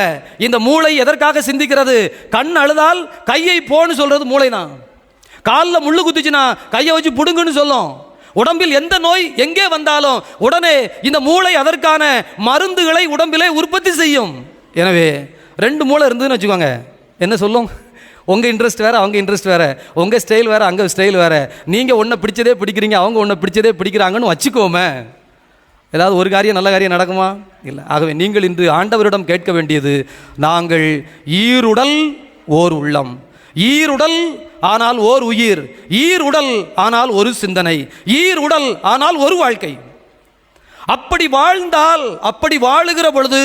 இந்த மூளை எதற்காக சிந்திக்கிறது? கண் அழுதால் கையை போன்னு சொல்றது மூளை தான். காலில் முள்ளு குத்துச்சுன்னா கையை வச்சு புடுங்குன்னு சொல்லும். உடம்பில் எந்த நோய் எங்கே வந்தாலும் உடனே இந்த மூளை அதற்கான மருந்துகளை உடம்பிலே உற்பத்தி செய்யும். எனவே 2 மூளை இருந்ததுன்னு வச்சுக்கோங்க, என்ன சொல்லும்? உங்கள் இன்ட்ரெஸ்ட் வேறு, அவங்க இன்ட்ரெஸ்ட் வேறு, உங்கள் ஸ்டைல் வேறு, அங்கே ஸ்டைல் வேறு, நீங்கள் ஒன்றை பிடிச்சதே பிடிக்கிறீங்க, அவங்க ஒன்றை பிடிச்சதே பிடிக்கிறாங்கன்னு வச்சுக்கோமே, ஏதாவது ஒரு காரியம் நல்ல காரியம் நடக்குமா? இல்லை. ஆகவே நீங்கள் இன்று ஆண்டவரிடம் கேட்க வேண்டியது, நாங்கள் ஈருடல் ஓர் உள்ளம், ஈருடல் ஆனால் ஓர் உயிர், ஈருடல் ஆனால் ஒரு சிந்தனை, ஈருடல் ஆனால் ஒரு வாழ்க்கை. அப்படி வாழ்ந்தால், அப்படி வாழுகிற பொழுது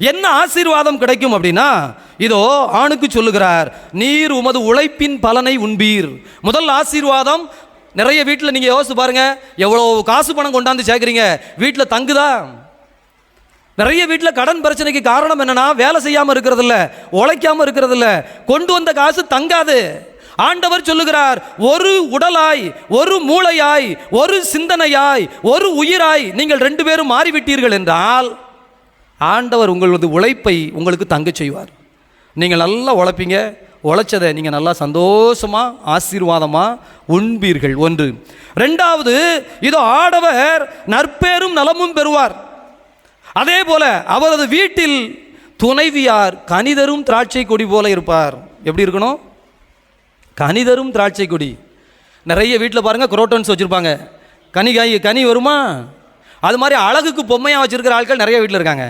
என்ன ஆசீர்வாதம் கிடைக்கும் அப்படின்னா, இதோ ஆணுக்கு சொல்லுகிறார், நீர் உமது உழைப்பின் பலனை உண்பீர். முதல் ஆசீர்வாதம். நிறைய வீட்டில் நீங்கள் யோசிச்சு பாருங்க, எவ்வளோ காசு பணம் கொண்டாந்து சேர்க்குறீங்க, வீட்டில் தங்குதா? நிறைய வீட்டில் கடன் பிரச்சனைக்கு காரணம் என்னன்னா, வேலை செய்யாமல் இருக்கிறது இல்லை, உழைக்காமல் இருக்கிறது இல்லை, கொண்டு வந்த காசு தங்காது. ஆண்டவர் சொல்லுகிறார், ஒரு உடலாய், ஒரு மூளையாய், ஒரு சிந்தனையாய், ஒரு உயிராய் நீங்கள் 2 பேரும் மாறிவிட்டீர்கள் என்றால் ஆண்டவர் உங்களது உழைப்பை உங்களுக்கு தங்க செய்வார். நீங்கள் நல்லா உழைப்பீங்க, உழைச்சதை நீங்கள் நல்லா சந்தோஷமாக ஆசீர்வாதமாக உண்பீர்கள். 1. 2வது, இதோ ஆடவர் நற்பேரும் நலமும் பெறுவார். அதே போல அவரது வீட்டில் துணைவியார் கனிதரும் திராட்சை கொடி போல இருப்பார். எப்படி இருக்கணும்? கனிதரும் திராட்சை கொடி. நிறைய வீட்டில் பாருங்கள் குரோட்டன்ஸ் வச்சுருப்பாங்க, கனி வருமா? அது மாதிரி அழகுக்கு பொம்மையாக வச்சுருக்கிற ஆட்கள் நிறைய வீட்டில் இருக்காங்க.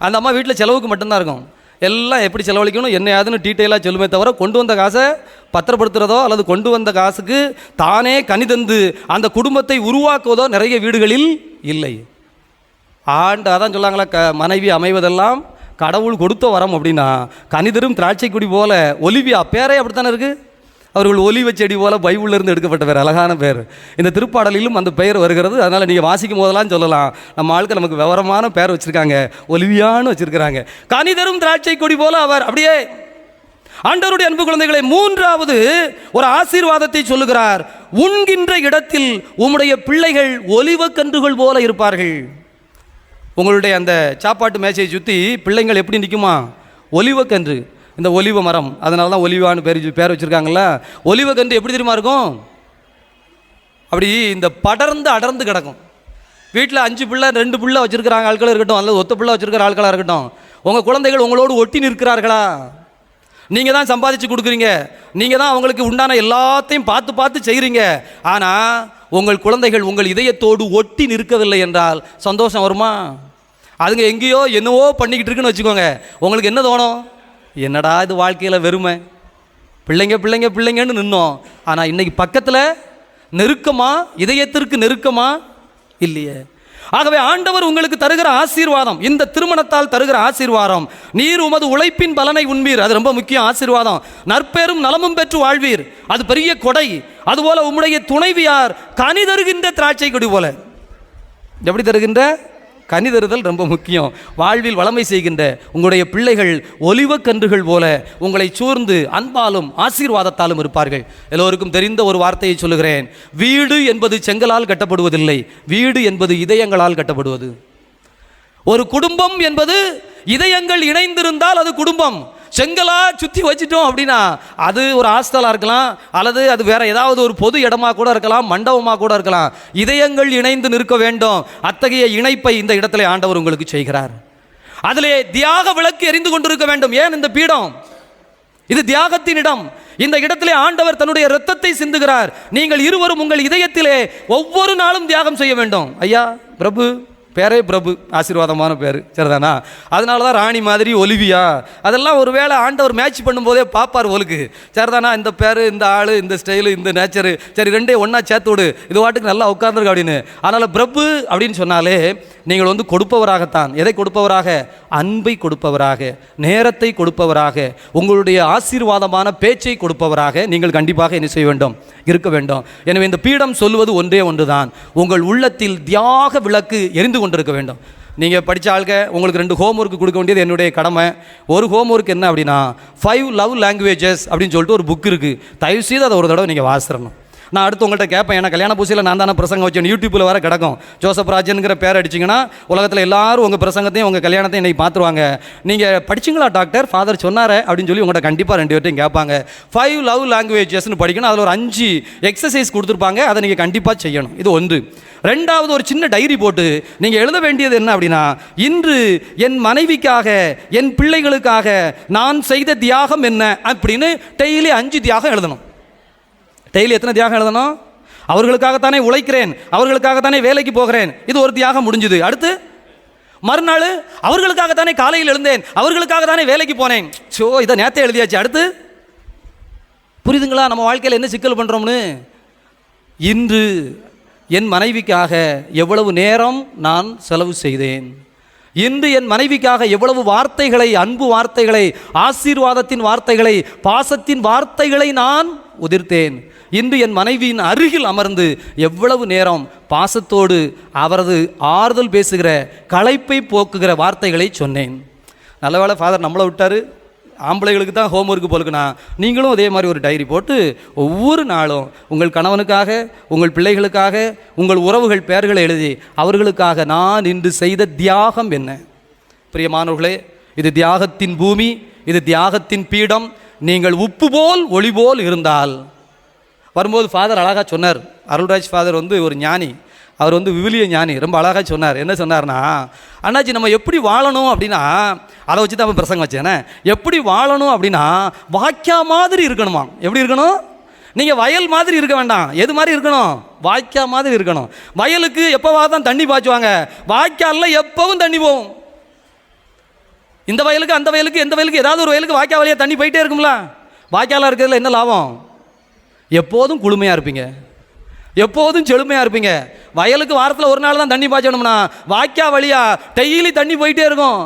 அந்த அம்மா வீட்டில் செலவுக்கு மட்டும்தான் இருக்கும். எல்லாம் எப்படி செலவழிக்கணும் என்ன யாதுன்னு டீட்டெயிலாக சொல்லுமே தவிர, கொண்டு வந்த காசை பத்திரப்படுத்துகிறதோ அல்லது கொண்டு வந்த காசுக்கு தானே கனி தந்து அந்த குடும்பத்தை உருவாக்குவதோ நிறைய வீடுகளில் இல்லை. அதான் சொல்லாங்களா, மனைவி அமைவதெல்லாம் கடவுள் கொடுத்த வரம் அப்படின்னா, கனிதரும் திராட்சை கொடி போல ஒலிவியா பேரே அப்படித்தானே இருக்குது. அவர்கள் ஒலிவ செடி போல பைபிளிலிருந்து எடுக்கப்பட்ட பேர், அழகான பேர். இந்த திருப்பாடலிலும் அந்த பெயர் வருகிறது. அதனால் நீங்கள் வாசிக்கும் போதெல்லாம் சொல்லலாம், நம்ம ஆட்கள் நமக்கு விவரமான பேர் வச்சுருக்காங்க, ஒலிவியான்னு வச்சுருக்கிறாங்க. கனிதரும் திராட்சை கொடி போல அவர். அப்படியே ஆண்டவருடைய அன்பு குழந்தைகளை, 3வது ஒரு ஆசீர்வாதத்தை சொல்லுகிறார், உண்கின்ற இடத்தில் உம்முடைய பிள்ளைகள் ஒலிவக்கன்றுகள் போல இருப்பார்கள். உங்களுடைய அந்த சாப்பாட்டு மேசையை சுற்றி பிள்ளைங்கள் எப்படி நிற்குமா? ஒலிவக்கன்று. இந்த ஒலிவ மரம், அதனால தான் ஒலிவான்னு பேர் வச்சுருக்காங்கள. ஒலிவக்கன்று எப்படி தெரியுமா இருக்கும்? அப்படி இந்த படர்ந்து அடர்ந்து கிடக்கும். வீட்டில் 5 பிள்ளை 2 பிள்ளை வச்சுருக்கிறாங்க ஆட்கள் இருக்கட்டும், அல்லது ஒத்த பிள்ளை வச்சுருக்கிற ஆட்களாக இருக்கட்டும், உங்கள் குழந்தைகள் உங்களோடு ஒட்டி நிற்கிறார்களா? நீங்கள் தான் சம்பாதிச்சு கொடுக்குறீங்க, நீங்கள் தான் அவங்களுக்கு உண்டான எல்லாத்தையும் பார்த்து பார்த்து செய்கிறீங்க. ஆனால் உங்கள் குழந்தைகள் உங்கள் இதயத்தோடு ஒட்டி நிற்கவில்லை என்றால் சந்தோஷம் வருமா? அதுங்க எங்கேயோ என்னவோ பண்ணிக்கிட்டு இருக்குன்னு வச்சுக்கோங்க, உங்களுக்கு என்ன தோணும்? என்னடா இது வாழ்க்கையில் வெறுமை, பிள்ளைங்க பிள்ளைங்க பிள்ளைங்கன்னு நின்னோம். ஆனால் இன்னைக்கு பக்கத்தில் நெருக்கமா, இதயத்திற்கு நெருக்கமா இல்லையே. ஆகவே ஆண்டவர் உங்களுக்கு தருகிற ஆசீர்வாதம், இந்த திருமணத்தால் தருகிற ஆசீர்வாதம், நீர் உமது உழைப்பின் பலனை உண்பீர். அது ரொம்ப முக்கியம் ஆசீர்வாதம். நற்பேரும் நலமும் பெற்று வாழ்வீர், அது பெரிய கொடை. அதுபோல உம்முடைய துணைவியார் கனி தருகின்ற திராட்சை கொடி போல. எப்படி தருகின்ற? கனி தருதல் ரொம்ப முக்கியம். வாழ்வில் வளமை செய்கின்ற உங்களுடைய பிள்ளைகள் ஒலிவக்கன்றுகள் போல உங்களை சூழ்ந்து அன்பாலும் ஆசீர்வாதத்தாலும் இருப்பார்கள். எல்லோருக்கும் தெரிந்த ஒரு வார்த்தையை சொல்லுகிறேன், வீடு என்பது செங்கலால் கட்டப்படுவதில்லை, வீடு என்பது இதயங்களால் கட்டப்படுவது. ஒரு குடும்பம் என்பது இதயங்கள் இணைந்திருந்தால் அது குடும்பம். செங்கலா சுற்றி வச்சிட்டோம் அப்படின்னா அது ஒரு ஹாஸ்டலாக இருக்கலாம், அல்லது அது வேற ஏதாவது ஒரு பொது இடமா கூட இருக்கலாம், மண்டபமாக கூட இருக்கலாம். இதயங்கள் இணைந்து நிற்க வேண்டும். அத்தகைய இணைப்பை இந்த இடத்துல ஆண்டவர் உங்களுக்கு செய்கிறார். அதிலே தியாக விளக்கு எரிந்து கொண்டிருக்க வேண்டும். ஏன் இந்த பீடம்? இது தியாகத்தின் இடம். இந்த இடத்திலே ஆண்டவர் தன்னுடைய இரத்தத்தை சிந்துகிறார். நீங்கள் இருவரும் உங்கள் இதயத்திலே ஒவ்வொரு நாளும் தியாகம் செய்ய வேண்டும். ஐயா பிரபு, பேரே பிரபு, ஆசீர்வாதமான பேர், சரிதானா? அதனால தான் ராணி மாதிரி ஒலிவியா, அதெல்லாம் ஒரு வேளை ஆண்டவர் மேட்ச் பண்ணும்போதே பார்ப்பார் ஒலுக்கு, சரிதானா? இந்த பேர், இந்த ஆள், இந்த ஸ்டைலு, இந்த நேச்சரு, சரி 2 ஒன்றா சேர்த்து விடு, இது வாட்டுக்கு நல்லா உட்கார்ந்துருக்கு அப்படின்னு. அதனால் பிரபு அப்படின்னு சொன்னாலே நீங்கள் கொடுப்பவராகத்தான். எதை கொடுப்பவராக? அன்பை கொடுப்பவராக, நேரத்தை கொடுப்பவராக, உங்களுடைய ஆசீர்வாதமான பேச்சை கொடுப்பவராக நீங்கள் கண்டிப்பாக என்ன செய்ய வேண்டும்? இருக்க வேண்டும். எனவே இந்த பீடம் சொல்லுவது ஒன்றே ஒன்றுதான், உங்கள் உள்ளத்தில் தியாக விளக்கு எரிந்து கொண்டிருக்க வேண்டும். நீங்கள் படித்த ஆளுங்க உங்களுக்கு 2 ஹோம் ஒர்க் கொடுக்க வேண்டியது என்னுடைய கடமை. ஒரு ஹோம் ஒர்க் என்ன அப்படின்னா 5 லவ் லாங்குவேஜஸ் அப்படின்னு சொல்லிட்டு ஒரு புக் இருக்குது. தயவுசெய்து அதை ஒரு தடவை நீங்கள் வாசிடணும். நான் அடுத்து உங்கள்கிட்ட கேட்பேன், ஏன்னா கல்யாண பூசையில் நான் தானே பிரசங்கம் வச்சேன், யூடியூப்பில் வர கிடக்கும். ஜோசப் ராஜனுங்கிற பேர் அடிச்சிங்கன்னா உலகத்தில் எல்லாரும் உங்கள் பிரசங்கத்தையும் உங்கள் கல்யாணத்தையும் இன்றைக்கி பார்த்துருவாங்க. நீங்கள் படிச்சிங்களா டாக்டர், ஃபாதர் சொன்னார் அப்படின்னு சொல்லி உங்கள்கிட்ட கண்டிப்பாக 2 பேர்ட்டையும் கேட்பாங்க. 5 லவ் லாங்குவேஜஸ்னு படிக்கணும். அதில் ஒரு 5 எக்ஸசைஸ் கொடுத்துருப்பாங்க, அதை நீங்கள் கண்டிப்பாக செய்யணும். இது ஒன்று. 2வது, ஒரு சின்ன டைரி போட்டு நீங்கள் எழுத வேண்டியது என்ன அப்படின்னா, இன்று என் மனைவிக்காக என் பிள்ளைகளுக்காக நான் செய்த தியாகம் என்ன அப்படின்னு டெய்லி 5 தியாகம் எழுதணும். டெய்லி எத்தனை தியாகம் எழுதணும்? அவர்களுக்காகத்தானே உழைக்கிறேன், அவர்களுக்காகத்தானே வேலைக்கு போகிறேன், இது ஒரு தியாகம் முடிஞ்சுது. அடுத்து மறுநாள் அவர்களுக்காகத்தானே காலையில் எழுந்தேன், அவர்களுக்காகத்தானே வேலைக்கு போனேன், ஸோ இதை நேரத்தை எழுதியாச்சு. அடுத்து புரியுதுங்களா நம்ம வாழ்க்கையில் என்ன சிக்கல் பண்ணுறோம்னு? இன்று என் மனைவிக்காக எவ்வளவு நேரம் நான் செலவு செய்தேன், இன்று என் மனைவிக்காக எவ்வளவு வார்த்தைகளை, அன்பு வார்த்தைகளை, ஆசீர்வாதத்தின் வார்த்தைகளை, பாசத்தின் வார்த்தைகளை நான் உதிர்த்தேன், இன்று என் மனைவியின் அருகில் அமர்ந்து எவ்வளவு நேரம் பாசத்தோடு அவரது ஆறுதல் பேசுகிற, களைப்பை போக்குகிற வார்த்தைகளை சொன்னேன். நல்ல வேளை ஃபாதர் நம்மளை விட்டார். ஆம்பளைகளுக்கு தான் ஹோம் ஒர்க்கு போலுக்குண்ணா, நீங்களும் அதே மாதிரி ஒரு டைரி போட்டு ஒவ்வொரு நாளும் உங்கள் கணவனுக்காக, உங்கள் பிள்ளைகளுக்காக, உங்கள் உறவுகள் பெயர்களை எழுதி அவர்களுக்காக நான் இன்று செய்த தியாகம் என்ன. பிரியமானவர்களே, இது தியாகத்தின் பூமி, இது தியாகத்தின் பீடம். நீங்கள் உப்பு போல் ஒளி போல் இருந்தால். வரும்போது ஃபாதர் அழகாக சொன்னார். அருள்ராஜ் ஃபாதர் ஒரு ஞானி, அவர் விவிலிய ஞானி. ரொம்ப அழகாக சொன்னார். என்ன சொன்னார்னா, அண்ணாச்சி நம்ம எப்படி வாழணும் அப்படின்னா, அதை வச்சு தான் பிரசங்கம் வச்சேனே, எப்படி வாழணும் அப்படின்னா வாய்க்கா மாதிரி இருக்கணுமா. எப்படி இருக்கணும்? நீங்கள் வயல் மாதிரி இருக்க வேண்டாம். எது மாதிரி இருக்கணும்? வாய்க்கா மாதிரி இருக்கணும். வயலுக்கு எப்போவா தான் தண்ணி பாய்ச்சுவாங்க, வாய்க்காலில் எப்பவும் தண்ணி போகும். இந்த வயலுக்கு அந்த வயலுக்கு, எந்த வயலுக்கு, ஏதாவது ஒரு வயலுக்கு வாய்க்கா வழியாக தண்ணி போயிட்டே இருக்கும்ல. வாய்க்காலாக இருக்கிறதுல என்ன லாபம்? எப்போதும் குளுமையாக இருப்பீங்க, எப்போதும் செழுமையாக இருப்பீங்க. வயலுக்கு வாரத்தில் ஒரு நாள் தான் தண்ணி பாய்ச்சணும்னா வாய்க்கா வழியா டெய்லி தண்ணி போயிட்டே இருக்கும்.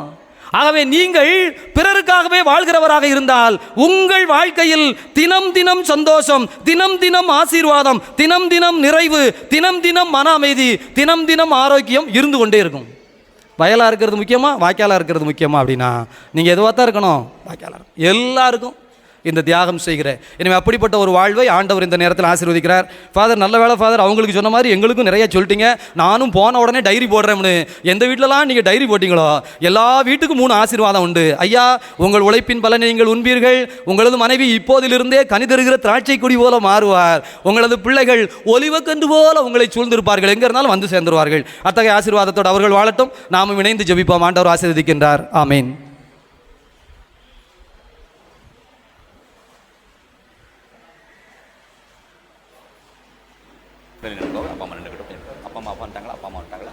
ஆகவே நீங்கள் பிறருக்காகவே வாழ்கிறவராக இருந்தால் உங்கள் வாழ்க்கையில் தினம் தினம் சந்தோஷம், தினம் தினம் ஆசீர்வாதம், தினம் தினம் நிறைவு, தினம் தினம் மன அமைதி, தினம் தினம் ஆரோக்கியம் இருந்து கொண்டே இருக்கும். வயலாக இருக்கிறது முக்கியமா, வாய்க்காலாக இருக்கிறது முக்கியமா அப்படின்னா நீங்கள் எதுவாக தான் இருக்கணும், வாய்க்காலாக இருக்கும். எல்லாருக்கும் இந்த தியாகம் செய்கிற, எனவே அப்படிப்பட்ட ஒரு வாழ்வை ஆண்டவர் இந்த நேரத்தில் ஆசீர்வதிக்கிறார். ஃபாதர் நல்ல வேலை ஃபாதர், அவங்களுக்கு சொன்ன மாதிரி எங்களுக்கும் நிறைய சொல்லிட்டீங்க. நானும் போன உடனே டைரி போடுறேன்னு. எந்த வீட்டிலலாம் நீங்கள் டைரி போட்டிங்களோ எல்லா வீட்டுக்கும் 3 ஆசீர்வாதம் உண்டு. ஐயா, உங்கள் உழைப்பின் பலனை நீங்கள் உண்பீர்கள், உங்களது மனைவி இப்போதிலிருந்தே கனி தருகிற திராட்சை கொடி போல மாறுவார், உங்களது பிள்ளைகள் ஒலிவக்கன்று போல உங்களை சூழ்ந்திருப்பார்கள், எங்கே இருந்தாலும் வந்து சேர்ந்துருவார்கள். அத்தகைய ஆசீர்வாதத்தோடு அவர்கள் வாழட்டும். நாமும் இணைந்து ஜெபிப்போம். ஆண்டவர் ஆசீர்வதிக்கின்றார். ஆமீன். அப்பா அம்மா ரெண்டு கிட்ட அப்பா அம்மா வந்துட்டாங்களா, அப்பா அம்மா வந்துட்டாங்களா?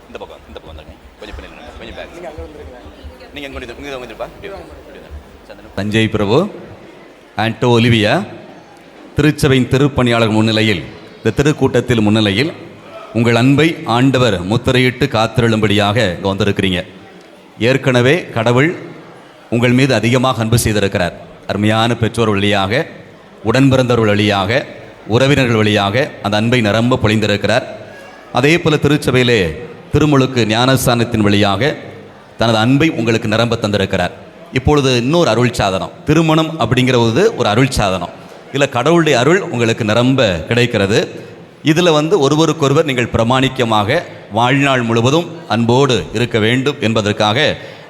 இந்த பக்கம் வந்துருங்க. கொஞ்சம் பின்னாடி கொஞ்சம் பேக் நீங்கள் எங்கே வந்துருப்பா. தஞ்சை பிரபு ஆண்டோ ஒலிவியா திருச்சபையின் திருப்பணியாளர் முன்னிலையில், இந்த திருக்கூட்டத்தில் முன்னிலையில் உங்கள் அன்பை ஆண்டவர் முத்திரையிட்டு காத்திருளும்படியாக இங்கே வந்திருக்கிறீங்க. ஏற்கனவே கடவுள் உங்கள் மீது அதிகமாக அன்பு செய்திருக்கிறார். அருமையான பெற்றோர் வழியாக, உடன் பிறந்தவர்கள் வழியாக, உறவினர்கள் வழியாக அந்த அன்பை நிரம்ப பொழிந்திருக்கிறார். அதே போல் திருச்சபையிலே திருமுழுக்கு ஞானஸ்தானத்தின் வழியாக தனது அன்பை உங்களுக்கு நிரம்ப தந்திருக்கிறார். இப்பொழுது இன்னொரு அருள் சாதனம், திருமணம் அப்படிங்கிறது ஒரு அருள் சாதனம். இதில் கடவுளுடைய அருள் உங்களுக்கு நிரம்ப கிடைக்கிறது. இதில் ஒருவருக்கொருவர் நீங்கள் பிரமாணிக்கமாக வாழ்நாள் முழுவதும் அன்போடு இருக்க வேண்டும் என்பதற்காக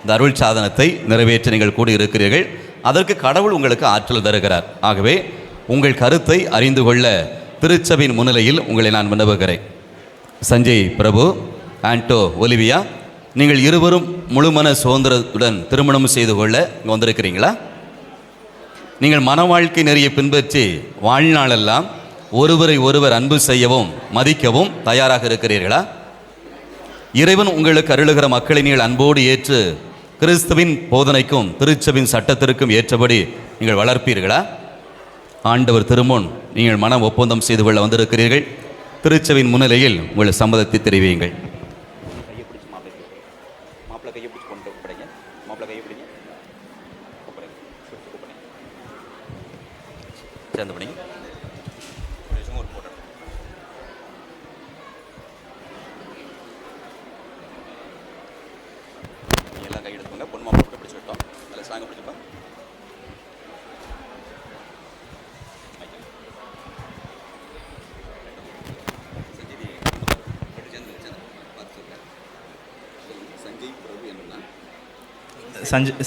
இந்த அருள் சாதனத்தை நிறைவேற்ற நீங்கள் கூடி இருக்கிறீர்கள். அதற்கு கடவுள் உங்களுக்கு ஆற்றல் தருகிறார். ஆகவே உங்கள் கருத்தை அறிந்து கொள்ள திருச்சபையின் முன்னிலையில் உங்களை நான் விண்ணப்புகிறேன். சஞ்சய் பிரபு, ஆண்டோ ஒலிவியா, நீங்கள் இருவரும் முழுமன சுதந்திரத்துடன் திருமணம் செய்து கொள்ள இங்கே வந்திருக்கிறீங்களா? நீங்கள் மன வாழ்க்கை நெறியை பின்பற்றி வாழ்நாளெல்லாம் ஒருவரை ஒருவர் அன்பு செய்யவும் மதிக்கவும் தயாராக இருக்கிறீர்களா? இறைவன் உங்களுக்கு அருளுகிற மக்களை நீங்கள் அன்போடு ஏற்று கிறிஸ்துவின் போதனைக்கும் திருச்சபையின் சட்டத்திற்கும் ஏற்றபடி நீங்கள் வளர்ப்பீர்களா? ஆண்டவர் திருமுன் நீங்கள் மன ஒப்பந்தம் செய்து கொள்ள வந்திருக்கிறீர்கள். திருச்சபையின் முன்னிலையில் உங்கள் சம்மதத்தை தெரிவியுங்கள்.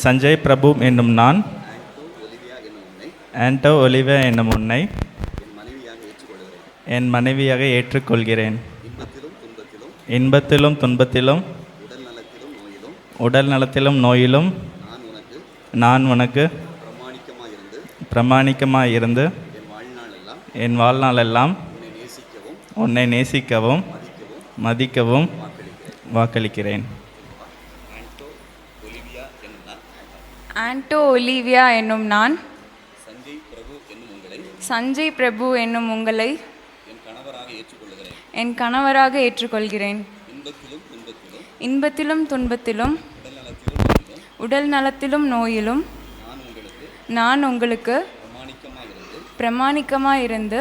சஞ்சய் பிரபு என்னும் நான் ஆண்டோ ஒலிவியா என்னும் உன்னை என் மனைவியாக ஏற்றுக்கொள்கிறேன். இன்பத்திலும் துன்பத்திலும் உடல் நலத்திலும் நோயிலும் நான் உனக்கு பிரமாணிக்கமாக இருந்து என் வாழ்நாளெல்லாம் உன்னை நேசிக்கவும் மதிக்கவும் வாக்களிக்கிறேன். ஆண்டோ ஒலிவியா என்னும் நான் சஞ்சய் பிரபு என்னும் உங்களை என் கணவராக ஏற்றுக்கொள்கிறேன். இன்பத்திலும் துன்பத்திலும் உடல் நலத்திலும் நோயிலும் நான் உங்களுக்கு பிரமாணிக்கமாக இருந்து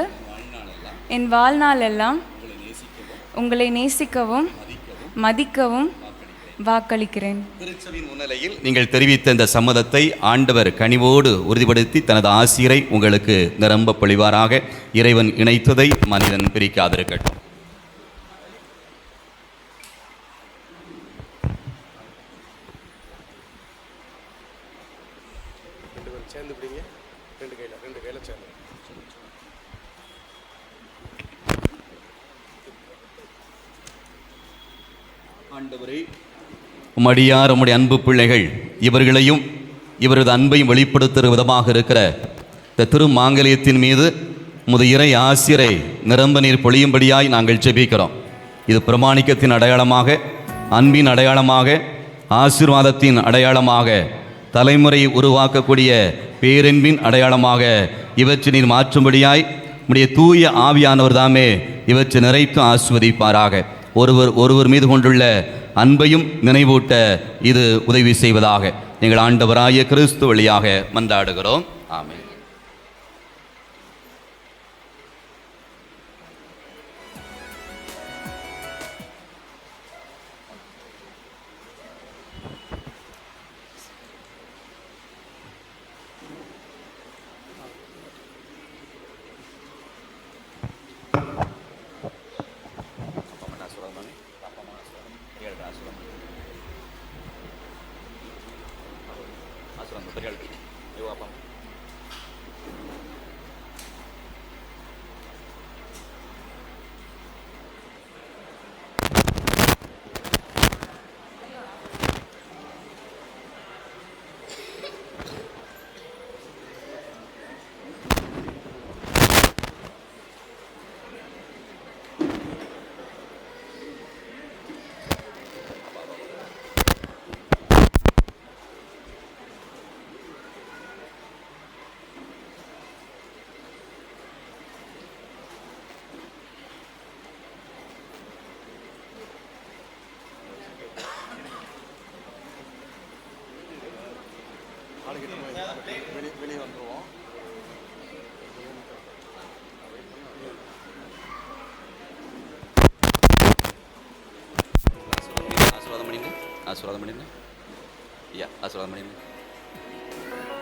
என் வாழ்நாளெல்லாம் உங்களை நேசிக்கவும் மதிக்கவும் வாக்களிக்கிறேன். திருச்சபையின் முன்னிலையில் நீங்கள் தெரிவித்த இந்த சம்மதத்தை ஆண்டவர் கனிவோடு உறுதிப்படுத்தி தனது ஆசிரை உங்களுக்கு நிரம்ப பொழிவாராக. இறைவன் இணைத்ததை மனிதன் பிரிக்காதிருக்கட்டும். ஆண்டவரே, உம்முடையார் உம்முடைய அன்பு பிள்ளைகள் இவர்களையும் இவரது அன்பையும் வெளிப்படுத்துகிற விதமாக இருக்கிற இந்த திருமாங்கல்யத்தின் மீது உமது இறை ஆசிரை நிரம்ப நீர் பொழியும்படியாய் நாங்கள் ஜெபிக்கிறோம். இது பிரமாணிக்கத்தின் அடையாளமாக, அன்பின் அடையாளமாக, ஆசீர்வாதத்தின் அடையாளமாக, தலைமுறை உருவாக்கக்கூடிய பேரன்பின் அடையாளமாக இவற்றை நீர் மாற்றும்படியாய் உம்முடைய தூய ஆவியானவர் தாமே இவற்றை நிறைத்து ஆசிர்வதிப்பாராக. ஒருவர் மீது கொண்டுள்ள அன்பையும் நினைவூட்ட இது உதவி செய்வதாக எங்கள் ஆண்டவராகிய கிறிஸ்து வழியாக மன்றாடுகிறோம். ஆமென். ஆசீர்வாதம் பண்ணிடுங்க. ஐயா ஆசீர்வாதம் பண்ணிடுங்க.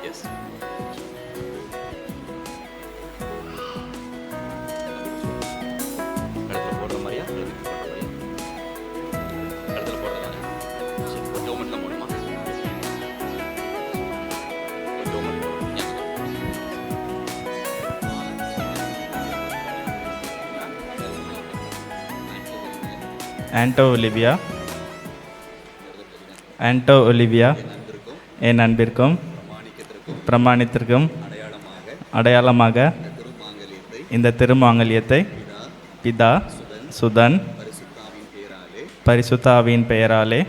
எஸ் கழுத்தில் போடுற மாதிரியா, கழுத்துக்கு போடுற மாதிரியா, கழுத்தில் போடுறதானே? சரி, கொஞ்சம் மட்டும் தான் போடுமா? கொஞ்சம் மட்டும் ஆண்டோ ஒலிவியா என் அன்பிற்கும் பிரமாணித்திற்கும் அடையாளமாக இந்த திருமாங்கல்யத்தை பிதா சுதன் பரிசுத்த ஆவியின் பெயராலே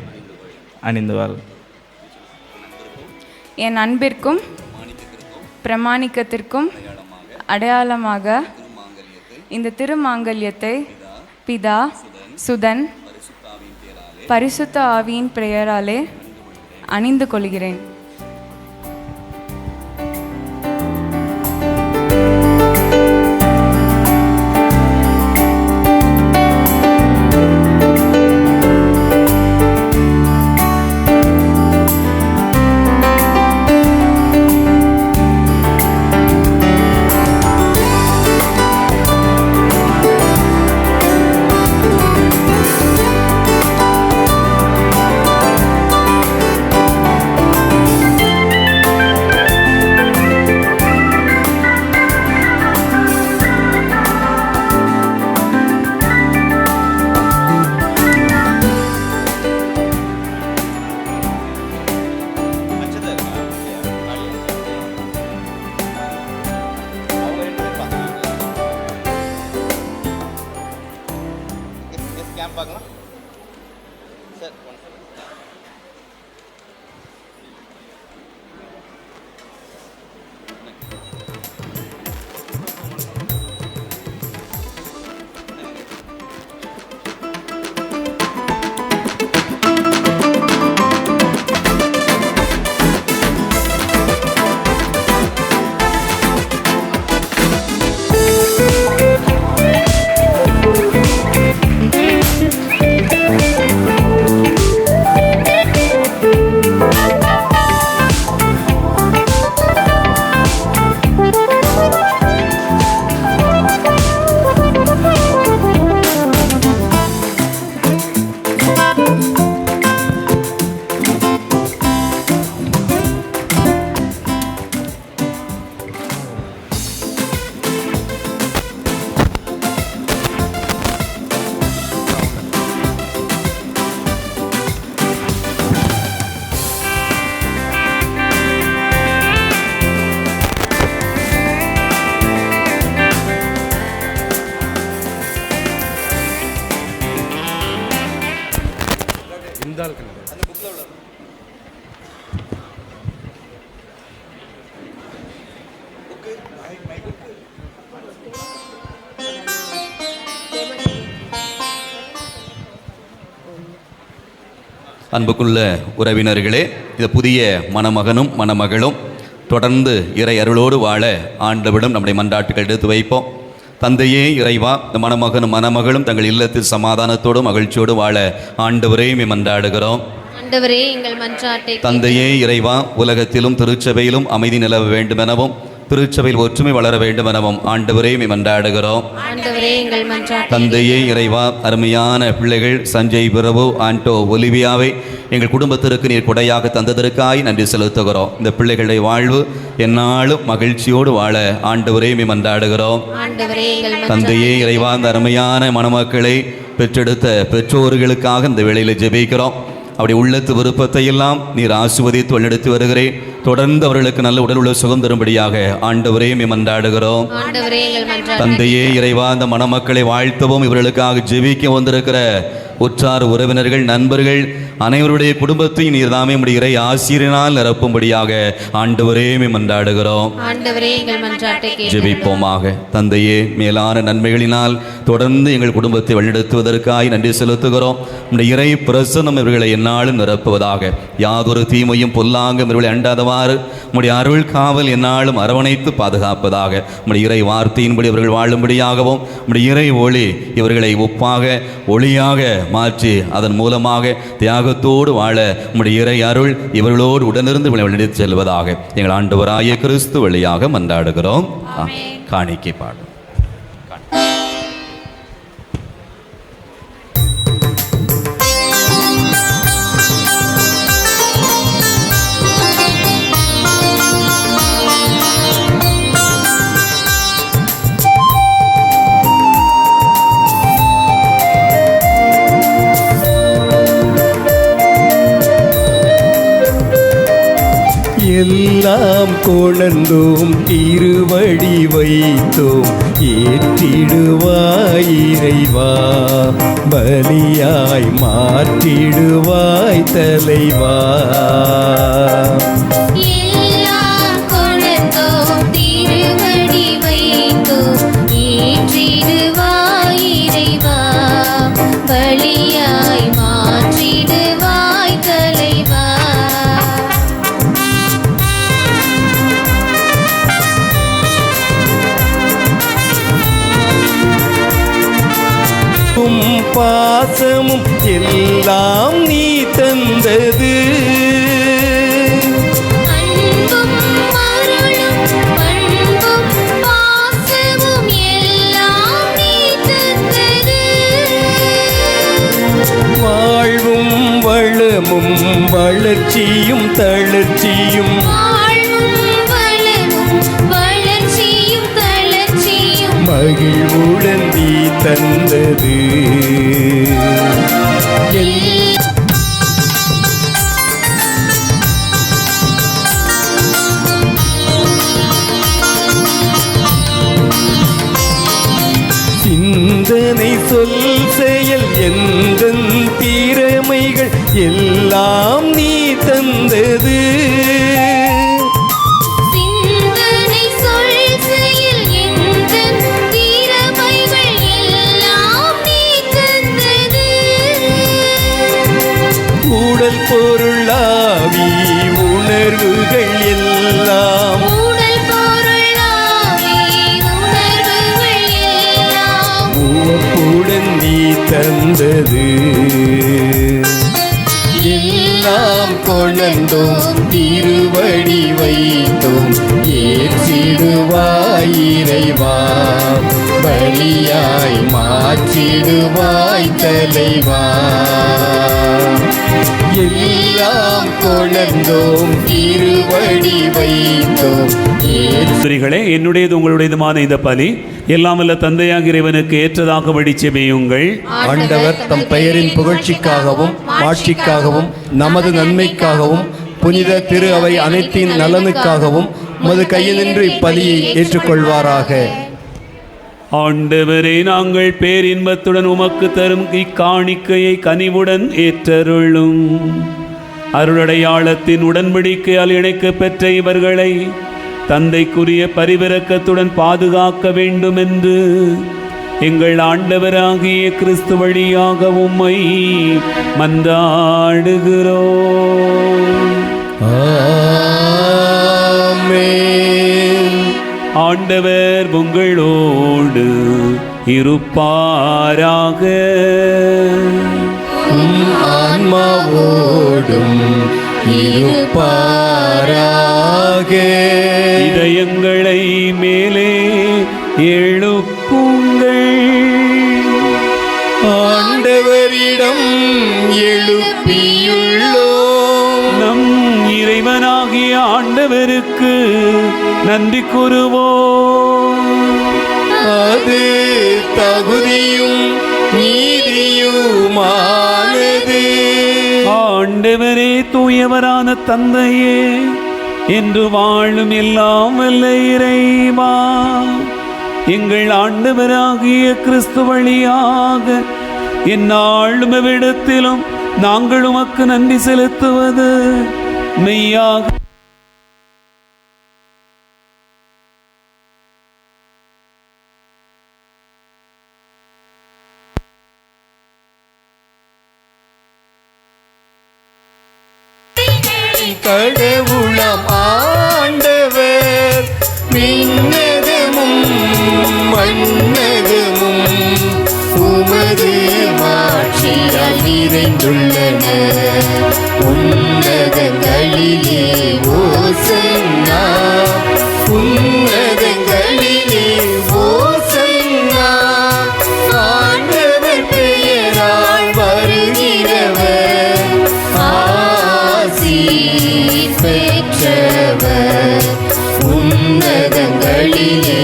அணிந்துவாள். என் அன்பிற்கும் பிரமாணிக்கத்திற்கும் அடையாளமாக இந்த திருமாங்கல்யத்தை பிதா சுதன் பரிசுத்த ஆவியின் பெயராலே அணிந்து கொள்கிறேன். அன்புக்குள்ள உறவினர்களே, இந்த புதிய மணமகனும் மணமகளும் தொடர்ந்து இறை அருளோடு வாழ ஆண்டவிடம் நம்முடைய மன்றாட்டுகள் எடுத்து வைப்போம். தந்தையே இறைவா, இந்த மணமகனும் மணமகளும் தங்கள் இல்லத்தில் சமாதானத்தோடும் மகிழ்ச்சியோடு வாழ ஆண்டவரே மன்றாடுகிறோம். ஆண்டவரே எங்கள் மன்றாட்டை தந்தையே இறைவா, உலகத்திலும் திருச்சபையிலும் அமைதி நிலவ வேண்டுமெனவும் திருச்சபையில் ஒற்றுமை வளர வேண்டுமெனவும் ஆண்டவரே மன்றாடுகிறோம். ஆண்டவரே எங்கள் மன்றாட்டை தந்தையே இறைவா, அருமையான பிள்ளைகள் சஞ்சய் பிரபு, ஆண்டோ ஒலிவியாவை எங்கள் குடும்பத்திற்கு நீர் கொடையாக தந்ததற்காய் நன்றி செலுத்துகிறோம். இந்த பிள்ளைகளுடைய வாழ்வு எந்நாளும் மகிழ்ச்சியோடு வாழ ஆண்டவரே மன்றாடுகிறோம். ஆண்டவரே எங்கள் தந்தையே இறைவா, இந்த அருமையான மணமக்களை பெற்றெடுத்த பெற்றோர்களுக்காக இந்த வேளையில் ஜெபிக்கிறோம். அப்படி உள்ளத்து விருப்பத்தை எல்லாம் நீர் ஆசிர்வதித்து வழிநடத்தி வருகிறேன். தொடர்ந்து அவர்களுக்கு நல்ல உடல் உள்ள சுகம் தரும்படியாக ஆண்டவரே மன்றாடுகிறோம். ஆண்டவரே எங்கள் மன்றாட்டை தந்தையே இறைவா, இந்த மணமக்களை வாழ்த்தவும் இவர்களுக்காக ஜெபிக்க வந்திருக்கிற உற்றார் உறவினர்கள் நண்பர்கள் அனைவருடைய குடும்பத்தையும் நீர் தாமே உம்முடைய இறை ஆசீரினால் நிரப்பும்படியாக ஆண்டவரே மன்றாடுகிறோம். ஆண்டவரே எங்கள் மன்றாட்டை ஜெபிப்போமாக. தந்தையே, மேலான நன்மைகளினால் தொடர்ந்து எங்கள் குடும்பத்தை வழிநடத்துவதற்காய் நன்றி செலுத்துகிறோம். உம்முடைய இறை பிரசன்னம் இவர்களை எந்நாளும் நிரப்புவதாக. யாதொரு தீமையும் பொல்லாங்கும் இவர்களை அண்டாதவாறு உம்முடைய அருள் காவல் எந்நாளும் அரவணைத்து பாதுகாப்பதாக. உம்முடைய இறை வார்த்தையின்படி இவர்கள் வாழும்படியாகவும் உம்முடைய இறை ஒளி இவர்களை ஒப்பாக ஒளியாக மாற்றி அதன் மூலமாக தியாகத்தோடு வாழ உம்முடைய இறை அருள் இவர்களோடு உடனிருந்து வழிநடத்தி செல்வதாக எங்கள் ஆண்டவராகிய கிறிஸ்து வழியாக மன்றாடுகிறோம். காணிக்கை பாடும். எல்லாம் கொணர்ந்தோம் திருவடி வைத்தோம் ஏற்றிடுவாய் இறைவா, பலியாய் மாற்றிடுவாய் தலைவா. எல்லாம் கொணர்ந்தோம் திருவடி வைத்தோம் ஏற்றிடுவாய் இறைவா, பலியாய் மாற்றிடுவாய் தலைவா. பாசமும் எல்லாம் நீ தந்தது, அன்பும் அருளும் பண்பும் பாசமும் எல்லாம் நீ தந்தது. வாழ்வும் வளமும் வளர்ச்சியும் தளர்ச்சியும் வாழ்வும் வளமும் வளர்ச்சியும் தளர்ச்சியும் மகிழ்வுடன் நீ தந்தது. சிந்தனை சொல் செயல் எந்தன் திறமைகள் எல்லாம் நீ தந்தது. சிந்தனை சொல் செயல் எந்தன் திறமைகள் எல்லாம் நீ தந்தது. உடல் பொருளாவி உணர்வுகள் எல்லாம் உடல் பொருளாவி உணர்வுகள் எல்லாம் உவப்புடன் நீ தந்தது. எல்லாம் கொணர்ந்தோம் திருவடி வைத்தோம் ஏற்றிடுவாய் இறைவா, பலியாய் மாற்றிடுவாய் தலைவா. எல்லாம் கொணர்ந்தோம் திருவடி வைத்தோம். ஸ்திரீகளே, என்னுடையது உங்களுடையதுமான இந்த பலி எல்லாம் வல்ல தந்தையாக இறைவனுக்கு ஏற்றதாக வடிச்செமையுங்கள். ஆண்டவர் தம் பெயரின் புகழ்ச்சிக்காகவும் மாட்சிக்காகவும் நமது நன்மைக்காகவும் புனித திரு அவை அனைத்தின் நலனுக்காகவும் உமது கையினின்று இப்பலியை ஏற்றுக்கொள்வாராக. ஆண்டவரே, நாங்கள் பேரின்பத்துடன் உமக்கு தரும் இக்காணிக்கையை கனிவுடன் ஏற்றருளும். அருளடையாளத்தின் உடன்படிக்கையால் இணைக்க பெற்ற இவர்களை தந்தைக்குரிய பரிவிரக்கத்துடன் பாதுகாக்க வேண்டும் என்று எங்கள் ஆண்டவராகிய கிறிஸ்து வழியாக உம்மை மன்றாடுகிறோம். ஆமென். ஆண்டவர் உங்களோடு இருப்பாராக. உம் ஆன்மாவோடும் இருப்பாராக. இதயங்களை மேலே எழுப்புங்கள். ஆண்டவரிடம் எழுப்பியுள்ளோம். நம் இறைவனாகிய ஆண்டவருக்கு நன்றி கூறுவோம். அது தகுதியும் நீதியுமானது. ஆண்டவரே, தூயவரான தந்தையே, என்று வாழும் எல்லாம் வல்ல இறைவா, எங்கள் ஆண்டவராகிய கிறிஸ்து வழியாக எந்நாளும் எவ்விடத்திலும் நாங்கள் உமக்கு நன்றி செலுத்துவது மெய்யாக கடவுளாம் ஆண்டவர் விண்ணகமும் மண்ணகமும் உமது மாட்சியால் நிறைந்துள்ளன. உன்னதங்களிலே ஓசன்னா, உன்னதங்களிலே ஓசன்னா. ஆண்டவர் பெயரால் வருகிறவர் ஆசீர் பெற்றவர். உன்னதங்களிலே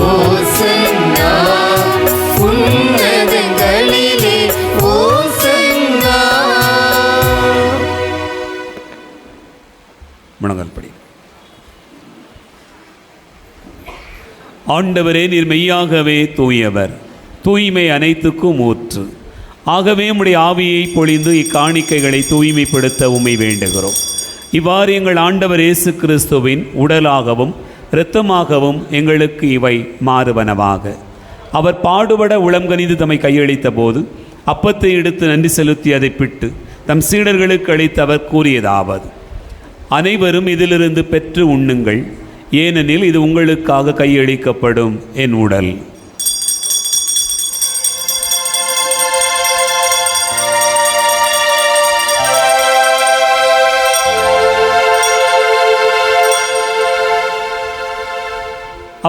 ஓசன்னா, உன்னதங்களிலே ஓசன்னா. முழங்கல்படி. ஆண்டவரே, நீர் மெய்யாகவே தூயவர், தூய்மை அனைத்துக்கும் ஊற்று. ஆகவே உம்முடைய ஆவியை பொழிந்து இக்காணிக்கைகளை தூய்மைப்படுத்த உம்மை வேண்டுகிறோம். இவ்வாறு எங்கள் ஆண்டவர் இயேசு கிறிஸ்துவின் உடலாகவும் இரத்தமாகவும் எங்களுக்கு இவை மாறுவனவாக. அவர் பாடுபட உளம்கனிந்து தம்மை கையளித்த போது அப்பத்தை எடுத்து நன்றி செலுத்தி அதை பிட்டு தம் சீடர்களுக்கு அளித்து அவர் கூறியதாவது: அனைவரும் இதிலிருந்து பெற்று உண்ணுங்கள், ஏனெனில் இது உங்களுக்காக கையளிக்கப்படும் என் உடல்.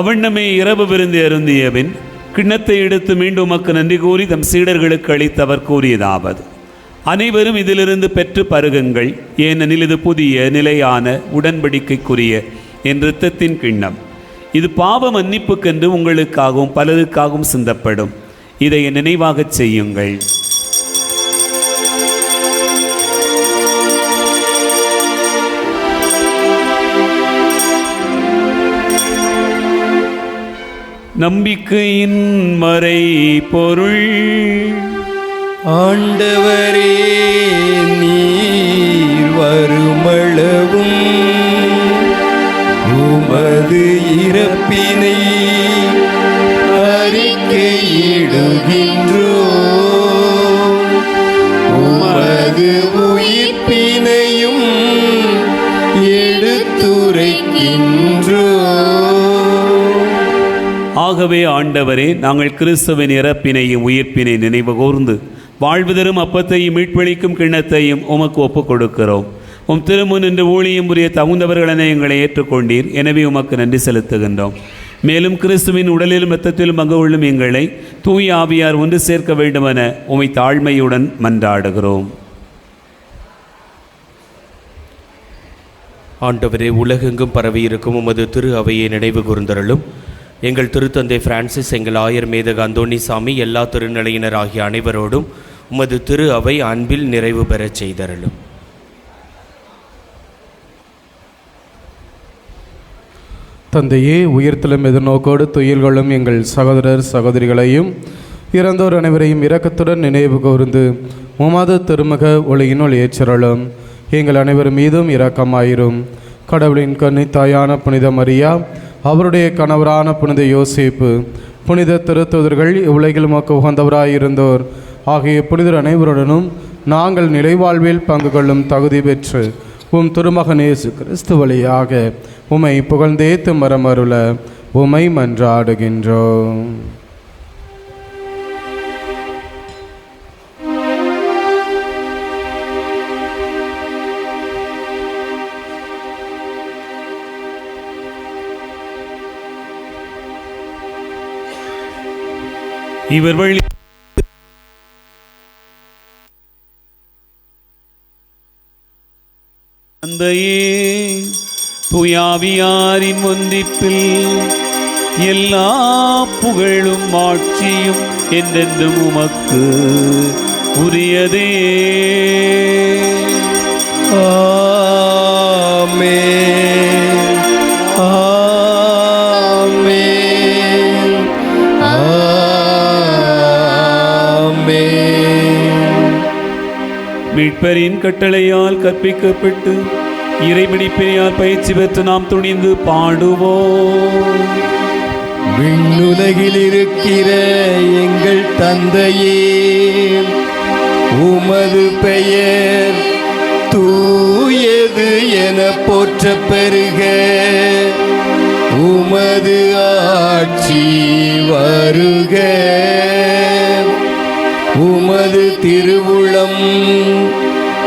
அவண்ணமே இரவு விருந்து அருந்தியபின் கிண்ணத்தை எடுத்து மீண்டும் உமக்கு நன்றி கூறி தம் சீடர்களுக்கு அளித்தவர் கூறியதாவது: அனைவரும் இதிலிருந்து பெற்று பருகுங்கள், ஏனெனில் இது புதிய நிலையான உடன்படிக்கைக்குரிய என் இரத்தத்தின் கிண்ணம். இது பாவ மன்னிப்புக்கென்று உங்களுக்காகவும் பலருக்காகவும் சிந்தப்படும். இதை என் நினைவாகச் செய்யுங்கள். நம்பிக்கையின் மறை பொருள். ஆண்டவரே, நீர் வருமளவும் உமது இறப்பினை அறிக்கையிடுகின்றோம், உமது உயிர்ப்பினையும் எடுத்துரைக்கின்றோம். ஆகவே ஆண்டவரே, நாங்கள் கிறிஸ்துவின் இறப்பினையும் உயிர்ப்பினை நினைவு கூர்ந்து வாழ்வு தரும் அப்பத்தையும் மீட்பளிக்கும் கிண்ணத்தையும் உமக்கு ஒப்புக் கொடுக்கிறோம். உம் திருமுன் நின்று ஊழியம் புரிய தகுந்தவர்களென எங்களை ஏற்றுக்கொண்டீர். எனவே உமக்கு நன்றி செலுத்துகின்றோம். மேலும் கிறிஸ்துவின் உடலிலும் இரத்தத்திலும் பங்கு கொள்ளும் எங்களை தூய ஆவியார் ஒன்று சேர்க்க வேண்டுமென உம்மை தாழ்மையுடன் மன்றாடுகிறோம். ஆண்டவரே, உலகெங்கும் பரவியிருக்கும் உமது திரு அவையை நினைவு கூர்ந்தருளும். எங்கள் திருத்தந்தை பிரான்சிஸ், எங்கள் ஆயர் மேதக அந்தோணிசாமி, எல்லா திருநிலையினர் ஆகிய அனைவரோடும் உமது திரு அவை அன்பில் நிறைவு பெறச் செய்தருளும். தந்தையே, உயிர்த்தலும் எதிர்நோக்கோடு துயில்களும் எங்கள் சகோதரர் சகோதரிகளையும் இறந்தோர் அனைவரையும் இரக்கத்துடன் நினைவு கூர்ந்து உமது திருமுக ஒளியினுள் ஏற்றருளும். எங்கள் அனைவர் மீதும் இரக்கமாயிரும். கடவுளின் கன்னித்தாயான புனித மரியா, அவருடைய கணவரான புனித யோசேப்பு, புனித திருத்தூதர்கள், இவ்வுலகில் உமக்கு உகந்தவராயிருந்தோர் ஆகிய புனிதர் அனைவருடனும் நாங்கள் நிலைவாழ்வில் பங்கு கொள்ளும் தகுதி பெற்று உம் திருமகன் இயேசு கிறிஸ்து வழியாக உம்மை புகழ்ந்தேத்து மரமருள உம்மை மன்றாடுகின்றோம். இவர் வழி தந்தையே, தூயாவியாரின் ஒன்றிப்பில் எல்லா புகழும் ஆட்சியும் என்றென்றும் உமக்கு உரியதே. ஆமென். ஆமென். ஆமென். மீட்பரின் கட்டளையால் கற்பிக்கப்பட்டு இறைபிடிப்பினையால் பயிற்சி பெற்று நாம் துணிந்து பாடுவோம். விண்ணுலகில் இருக்கிற எங்கள் தந்தையே, உமது பெயர் தூயது என போற்றப் பெறுக. உமது ஆட்சி வருக. உமது திருவுளம்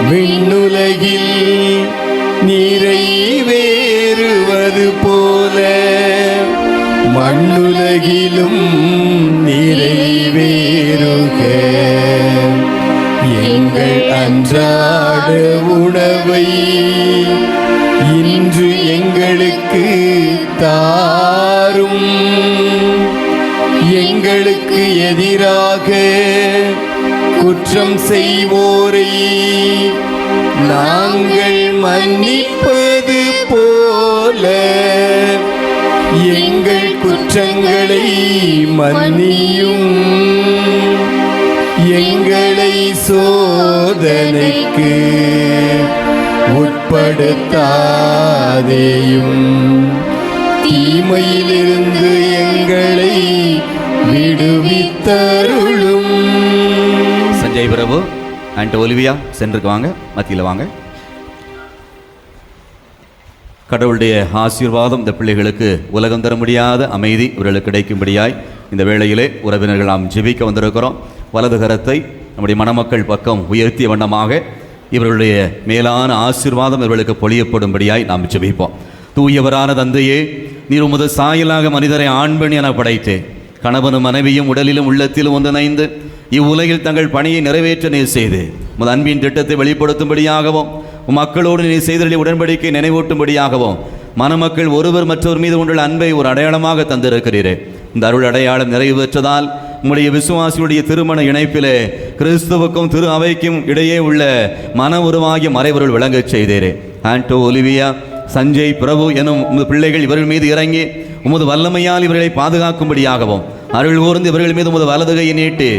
விண்ணுலகில் நிறைவேறுவது போல மண்ணுலகிலும் நிறைவேறுக. எங்கள் அன்றாட உணவை இன்று எங்களுக்கு தாரும். எங்களுக்கு எதிராக குற்றம் செய்வோரை நாங்கள் மன்னிப்பது போல எங்கள் குற்றங்களை மன்னியும். எங்களை சோதனைக்கு உட்படுத்தாதேயும், தீமையிலிருந்து எங்களை விடுவித்தருளும். சஞ்சய் பிரபு அண்ட் ஒலிவியா சென்றுக்கு வாங்க, மத்தியில் வாங்க. கடவுளுடைய ஆசீர்வாதம் இந்த பிள்ளைகளுக்கு உலகம் தர முடியாத அமைதி இவர்களுக்கு கிடைக்கும்படியாய் இந்த வேளையிலே உறவினர்கள் நாம் ஜெபிக்க வந்திருக்கிறோம். வலது கரத்தை நம்முடைய மணமக்கள் பக்கம் உயர்த்திய வண்ணமாக இவர்களுடைய மேலான ஆசீர்வாதம் இவர்களுக்கு பொழியப்படும்படியாய் நாம் ஜெபிப்போம். தூயவரான தந்தையே, நீர் உமது சாயலாக மனிதரை ஆண்பெண் என படைத்து கணவனும் மனைவியும் உடலிலும் உள்ளத்திலும் ஒன்றிணைந்து இவ்வுலகில் தங்கள் பணியை நிறைவேற்ற நீர் செய்து உமது அன்பின் திட்டத்தை வெளிப்படுத்தும்படியாகவும் மக்களோடு நீர் செய்தலை உடன்படிக்கை நினைவூட்டும்படியாகவும் மணமக்கள் ஒருவர் மற்றவர் மீது உள்ள அன்பை ஒரு அடையாளமாக தந்திருக்கிறீரே. இந்த அருள் அடையாளம் நிறைவு பெற்றதால் உம்முடைய விசுவாசியுடைய திருமண இணைப்பிலே கிறிஸ்துவுக்கும் திரு அவைக்கும் இடையே உள்ள மன உருவாகிய மறைவருள் விளங்கச் செய்தீரே. ஆண்டோ, ஒலிவியா, சஞ்சய், பிரபு எனும் உமது பிள்ளைகள் இவர்கள் மீது இறங்கி உமது வல்லமையால் இவர்களை பாதுகாக்கும்படியாகவும் அருள் கூர்ந்து இவர்கள் மீது உமது வலதுகையை நீட்டி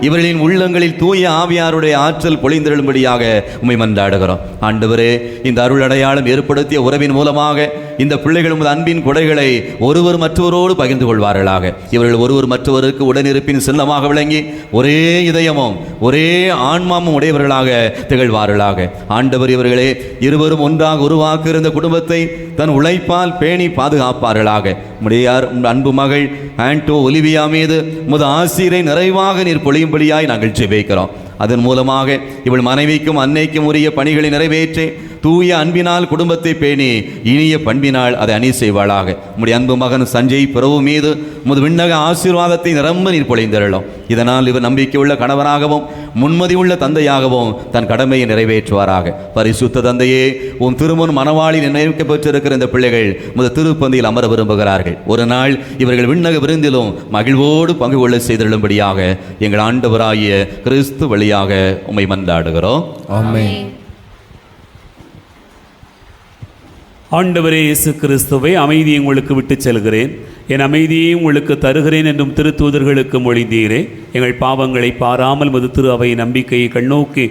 இவர்களின் உள்ளங்களில் தூய ஆவியாருடைய ஆற்றல் பொழிந்தெழும்படியாக உம்மை மன்றாடுகிறோம். ஆண்டவரே, இந்த அருள் அடையாளம் ஏற்படுத்திய உறவின் மூலமாக இந்த பிள்ளைகள் உமது அன்பின் கொடைகளை ஒருவர் மற்றவரோடு பகிர்ந்து கொள்வார்களாக. இவர்கள் ஒருவர் மற்றவருக்கு உடனிருப்பின் சின்னமாக விளங்கி ஒரே இதயமும் ஒரே ஆன்மாவும் உடையவர்களாக திகழ்வார்களாக. ஆண்டவர் இவர்களே இருவரும் ஒன்றாக உருவாக்க இருந்த குடும்பத்தை தன் உழைப்பால் பேணி பாதுகாப்பார்களாக. முடியார் அன்பு மகள் ஆண்டோ ஒலிவியா மீது உமது ஆசீரை நிறைவாக நீர் பொழியும்படியாய் நாங்கள் ஜெபிக்கிறோம். அதன் மூலமாக இவள் மனைவிக்கும் அன்னைக்கும் உரிய பணிகளை நிறைவேற்றி தூய அன்பினால் குடும்பத்தை பேணி இனிய பண்பினால் அதை அணி செய்வாளாக. உம்முடைய அன்பு மகன் சஞ்சய் பிரபு மீது உமது விண்ணக ஆசீர்வாதத்தை நிரம்ப நீர் பொழிந்தருளும். இதனால் இவர் நம்பிக்கையுள்ள கணவனாகவும் முன்மதி உள்ள தந்தையாகவும் தன் கடமையை நிறைவேற்றுவாராக. பரிசுத்த தந்தையே, உன் திருமுன் மனவாளி நினைக்கப்பட்டிருக்கிற இந்த பிள்ளைகள் உமது திருப்பந்தியில் அமர விரும்புகிறார்கள். ஒரு நாள் இவர்கள் விண்ணக விருந்திலும் மகிழ்வோடு பங்கு கொள்ள செய்தருளும்படியாக எங்கள் ஆண்டவராகிய கிறிஸ்து வழியாக உம்மை மன்றாடுகிறோம். ஆமென். ஆண்டவரே இயேசு கிறிஸ்துவை, அமைதியை உங்களுக்கு விட்டுச் செல்கிறேன், என் அமைதியை உங்களுக்கு தருகிறேன் என்றும் திருத்தூதர்களுக்கு மொழிந்தீரே. எங்கள் பாவங்களை பாராமல் மது திரு அவை நம்பிக்கையை கண்ணோக்கி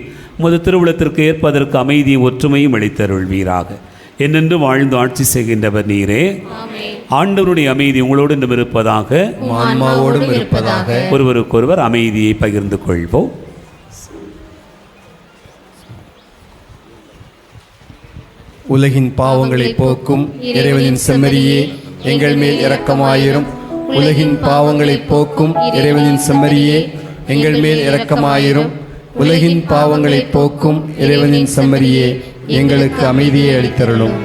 மது திருவுளத்திற்கு ஏற்பதற்கு அமைதியும் ஒற்றுமையும் அளித்தருள்வீராக. என்னென்று வாழ்ந்து ஆட்சி செய்கின்றவர் நீரே. ஆமென். ஆண்டவருடைய அமைதி உங்களோடு இன்னும் இருப்பதாக. உம் ஆன்மாவோடும் இருப்பதாக. ஒருவருக்கொருவர் அமைதியை பகிர்ந்து கொள்வோம். உலகின் பாவங்களை போக்கும் இறைவனின் செம்மறியே, எங்கள் மேல் இரக்கமாயிரும். உலகின் பாவங்களை போக்கும் இறைவனின் செம்மறியே, எங்கள் மேல் இரக்கமாயிரும். உலகின் பாவங்களை போக்கும் இறைவனின் செம்மறியே, எங்களுக்கு அமைதியை அளித்தருளும்.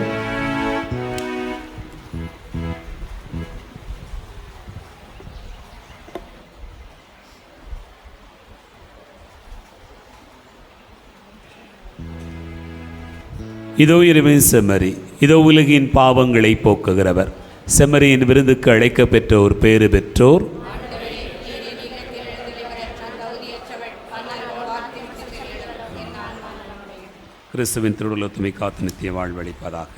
இதோ இறைவனின் செம்மறி, இதோ உலகின் பாவங்களை போக்குகிறவர். செம்மறியின் விருந்துக்கு அழைக்க பெற்றோர் பேறு பெற்றோர். கிறிஸ்துவின் திருவுள்ளத்துமை காத்து நித்திய வாழ்வளிப்பதாக.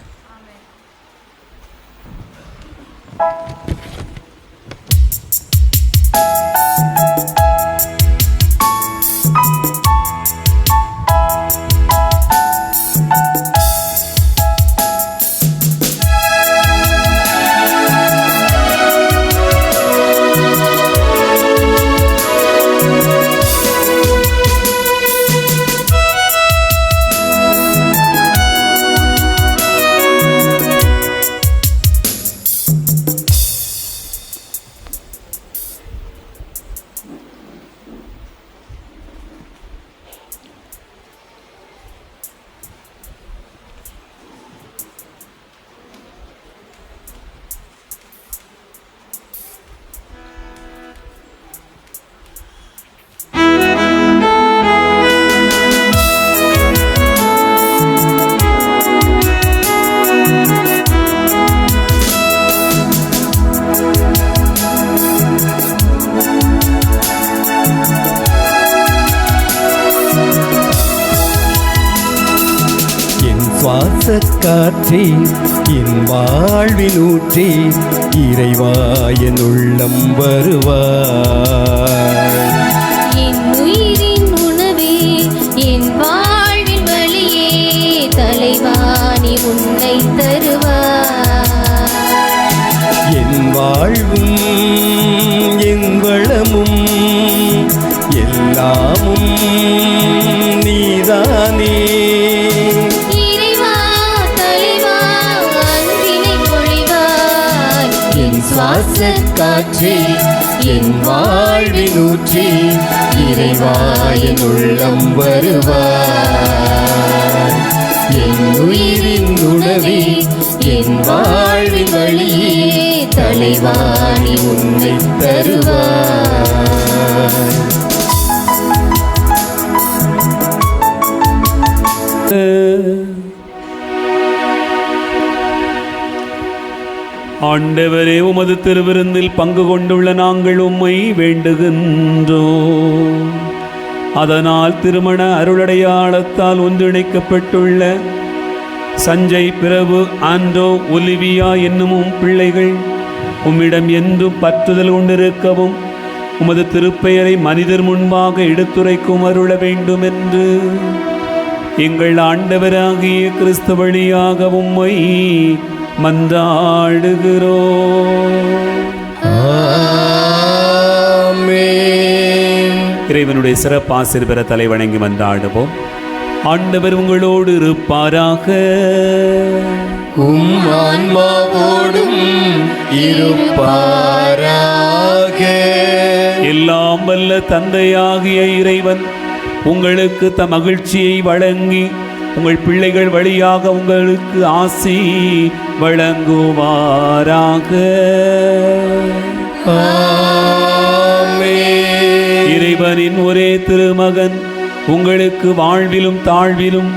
சுவாசக்காற்றே, என் வாழ்வின் ஊற்றே, இறைவா என் உள்ளம் வருவாய். என் உயிரின் உணவே, என் வாழ்வின் வழியே, தலைவா நீ உன்னை தருவாய். என் வாழ்வும் என் வளமும் எல்லாமும் நீதானே. இறைவா தலைவா அன்பினை பொழிவாய். என் சுவாசக்காற்றே, என் வாழ்வின் ஊற்றே, இறைவா என் உள்ளம் வருவாய். என் உயிரின் உணவே, என் வாழ்வின் வழியே, தலைவா நீ உன்னை தருவாய். ஆண்டவரே, உமது திருவிருந்தில் பங்கு கொண்டுள்ள நாங்கள் உம்மை வேண்டுகின்றோம். அதனால் திருமண அருளடையாளத்தால் ஒன்றிணைக்கப்பட்டுள்ள சஞ்சய், பிரபு, ஆண்டோ, ஒலிவியா என்னும் பிள்ளைகள் உம்மிடம் என்றும் பற்றுதல் கொண்டிருக்கவும் உமது திருப்பெயரை மனிதர் முன்பாக எடுத்துரைக்கும் அருள வேண்டும் என்று எங்கள் ஆண்டவராகிய கிறிஸ்து வழியாக உம்மை மன்றாடுகிறோம். ஆமென். இறைவனுடைய சிறப்பாசிர் பெற தலை வணங்கி மன்றாடுவோம். ஆண்டவர் உங்களோடு இருப்பாராக. உம் ஆன்மாவோடும் இருப்பாராக. எல்லாம் வல்ல தந்தையாகிய இறைவன் உங்களுக்கு தம் மகிழ்ச்சியை வழங்கி உங்கள் பிள்ளைகள் வழியாக உங்களுக்கு ஆசி வழங்குவாராக. ஆமென். இறைவனின் ஒரே திருமகன் உங்களுக்கு வாழ்விலும் தாழ்விலும்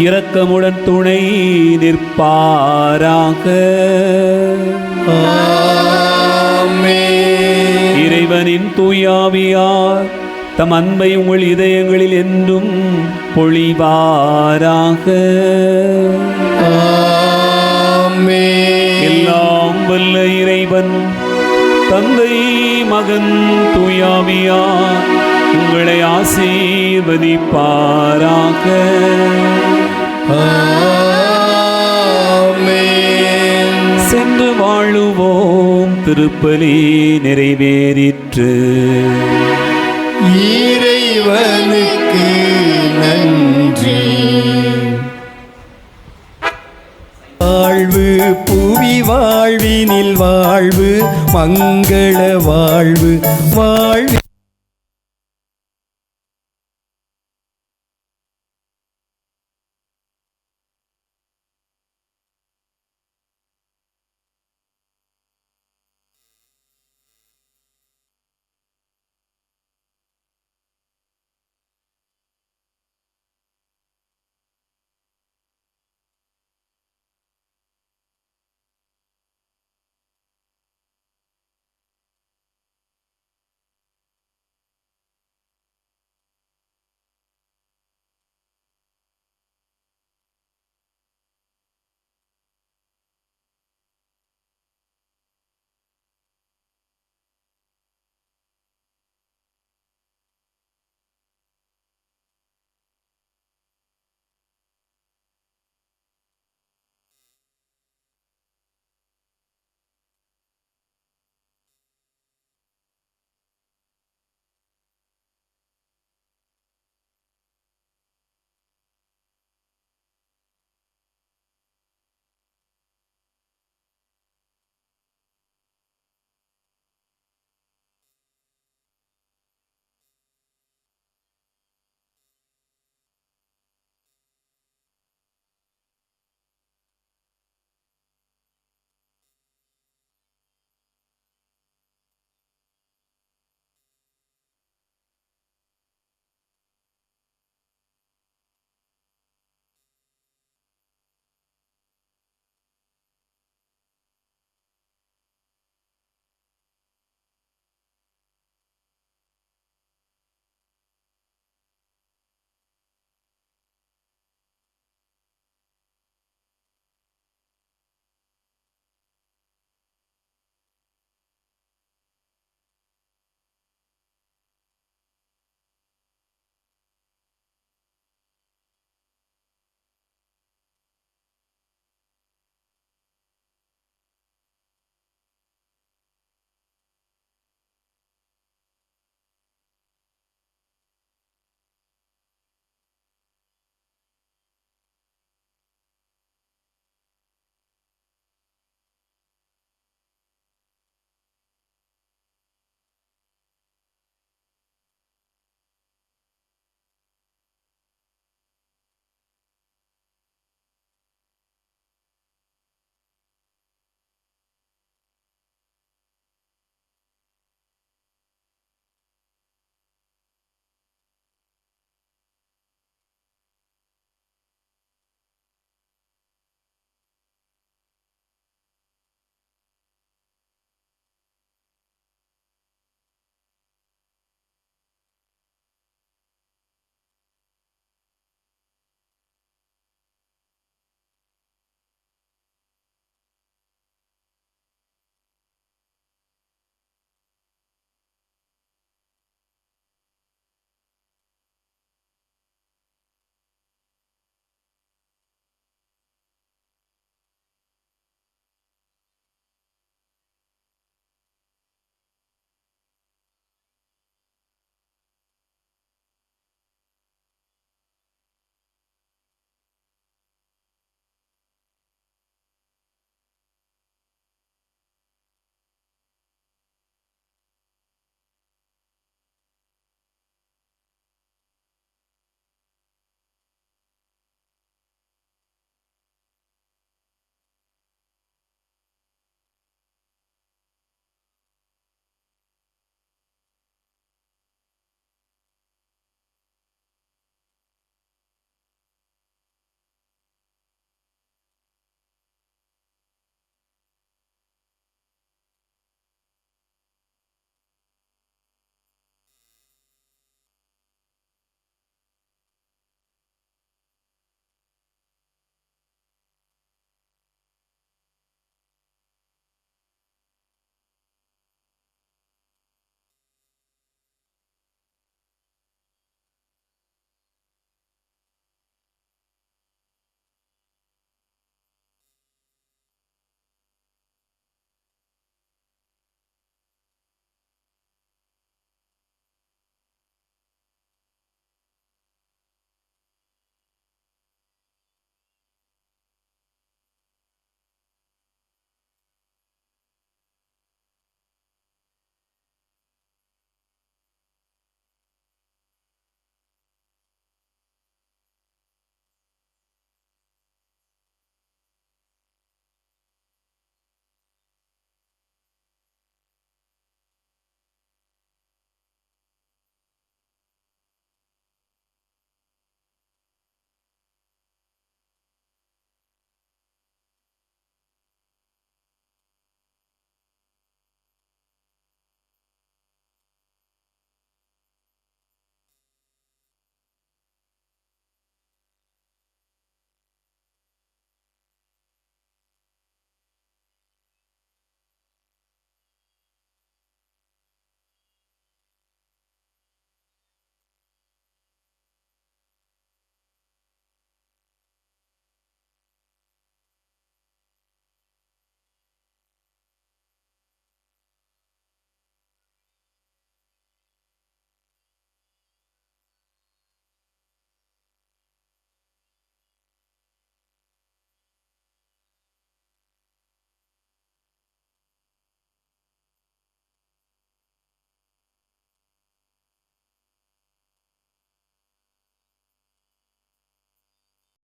இரக்கமுடன் துணை நிற்பாராக. ஆமென். இறைவனின் தூயாவியார் தம் அன்பை உங்கள் இதயங்களில் என்றும் பொழிவாராக. ஆமென். எல்லாம் வல்ல இறைவன் தந்தை, மகன், தூயாவியார் உங்களை ஆசீர்வதிப்பாராக. ஆமென். திருப்பலி நிறைவேறிற்று. இறைவனுக்கு நன்றி. வாழ்வு புவி வாழ்வினில் வாழ்வு மங்கள வாழ்வு வாழ்வு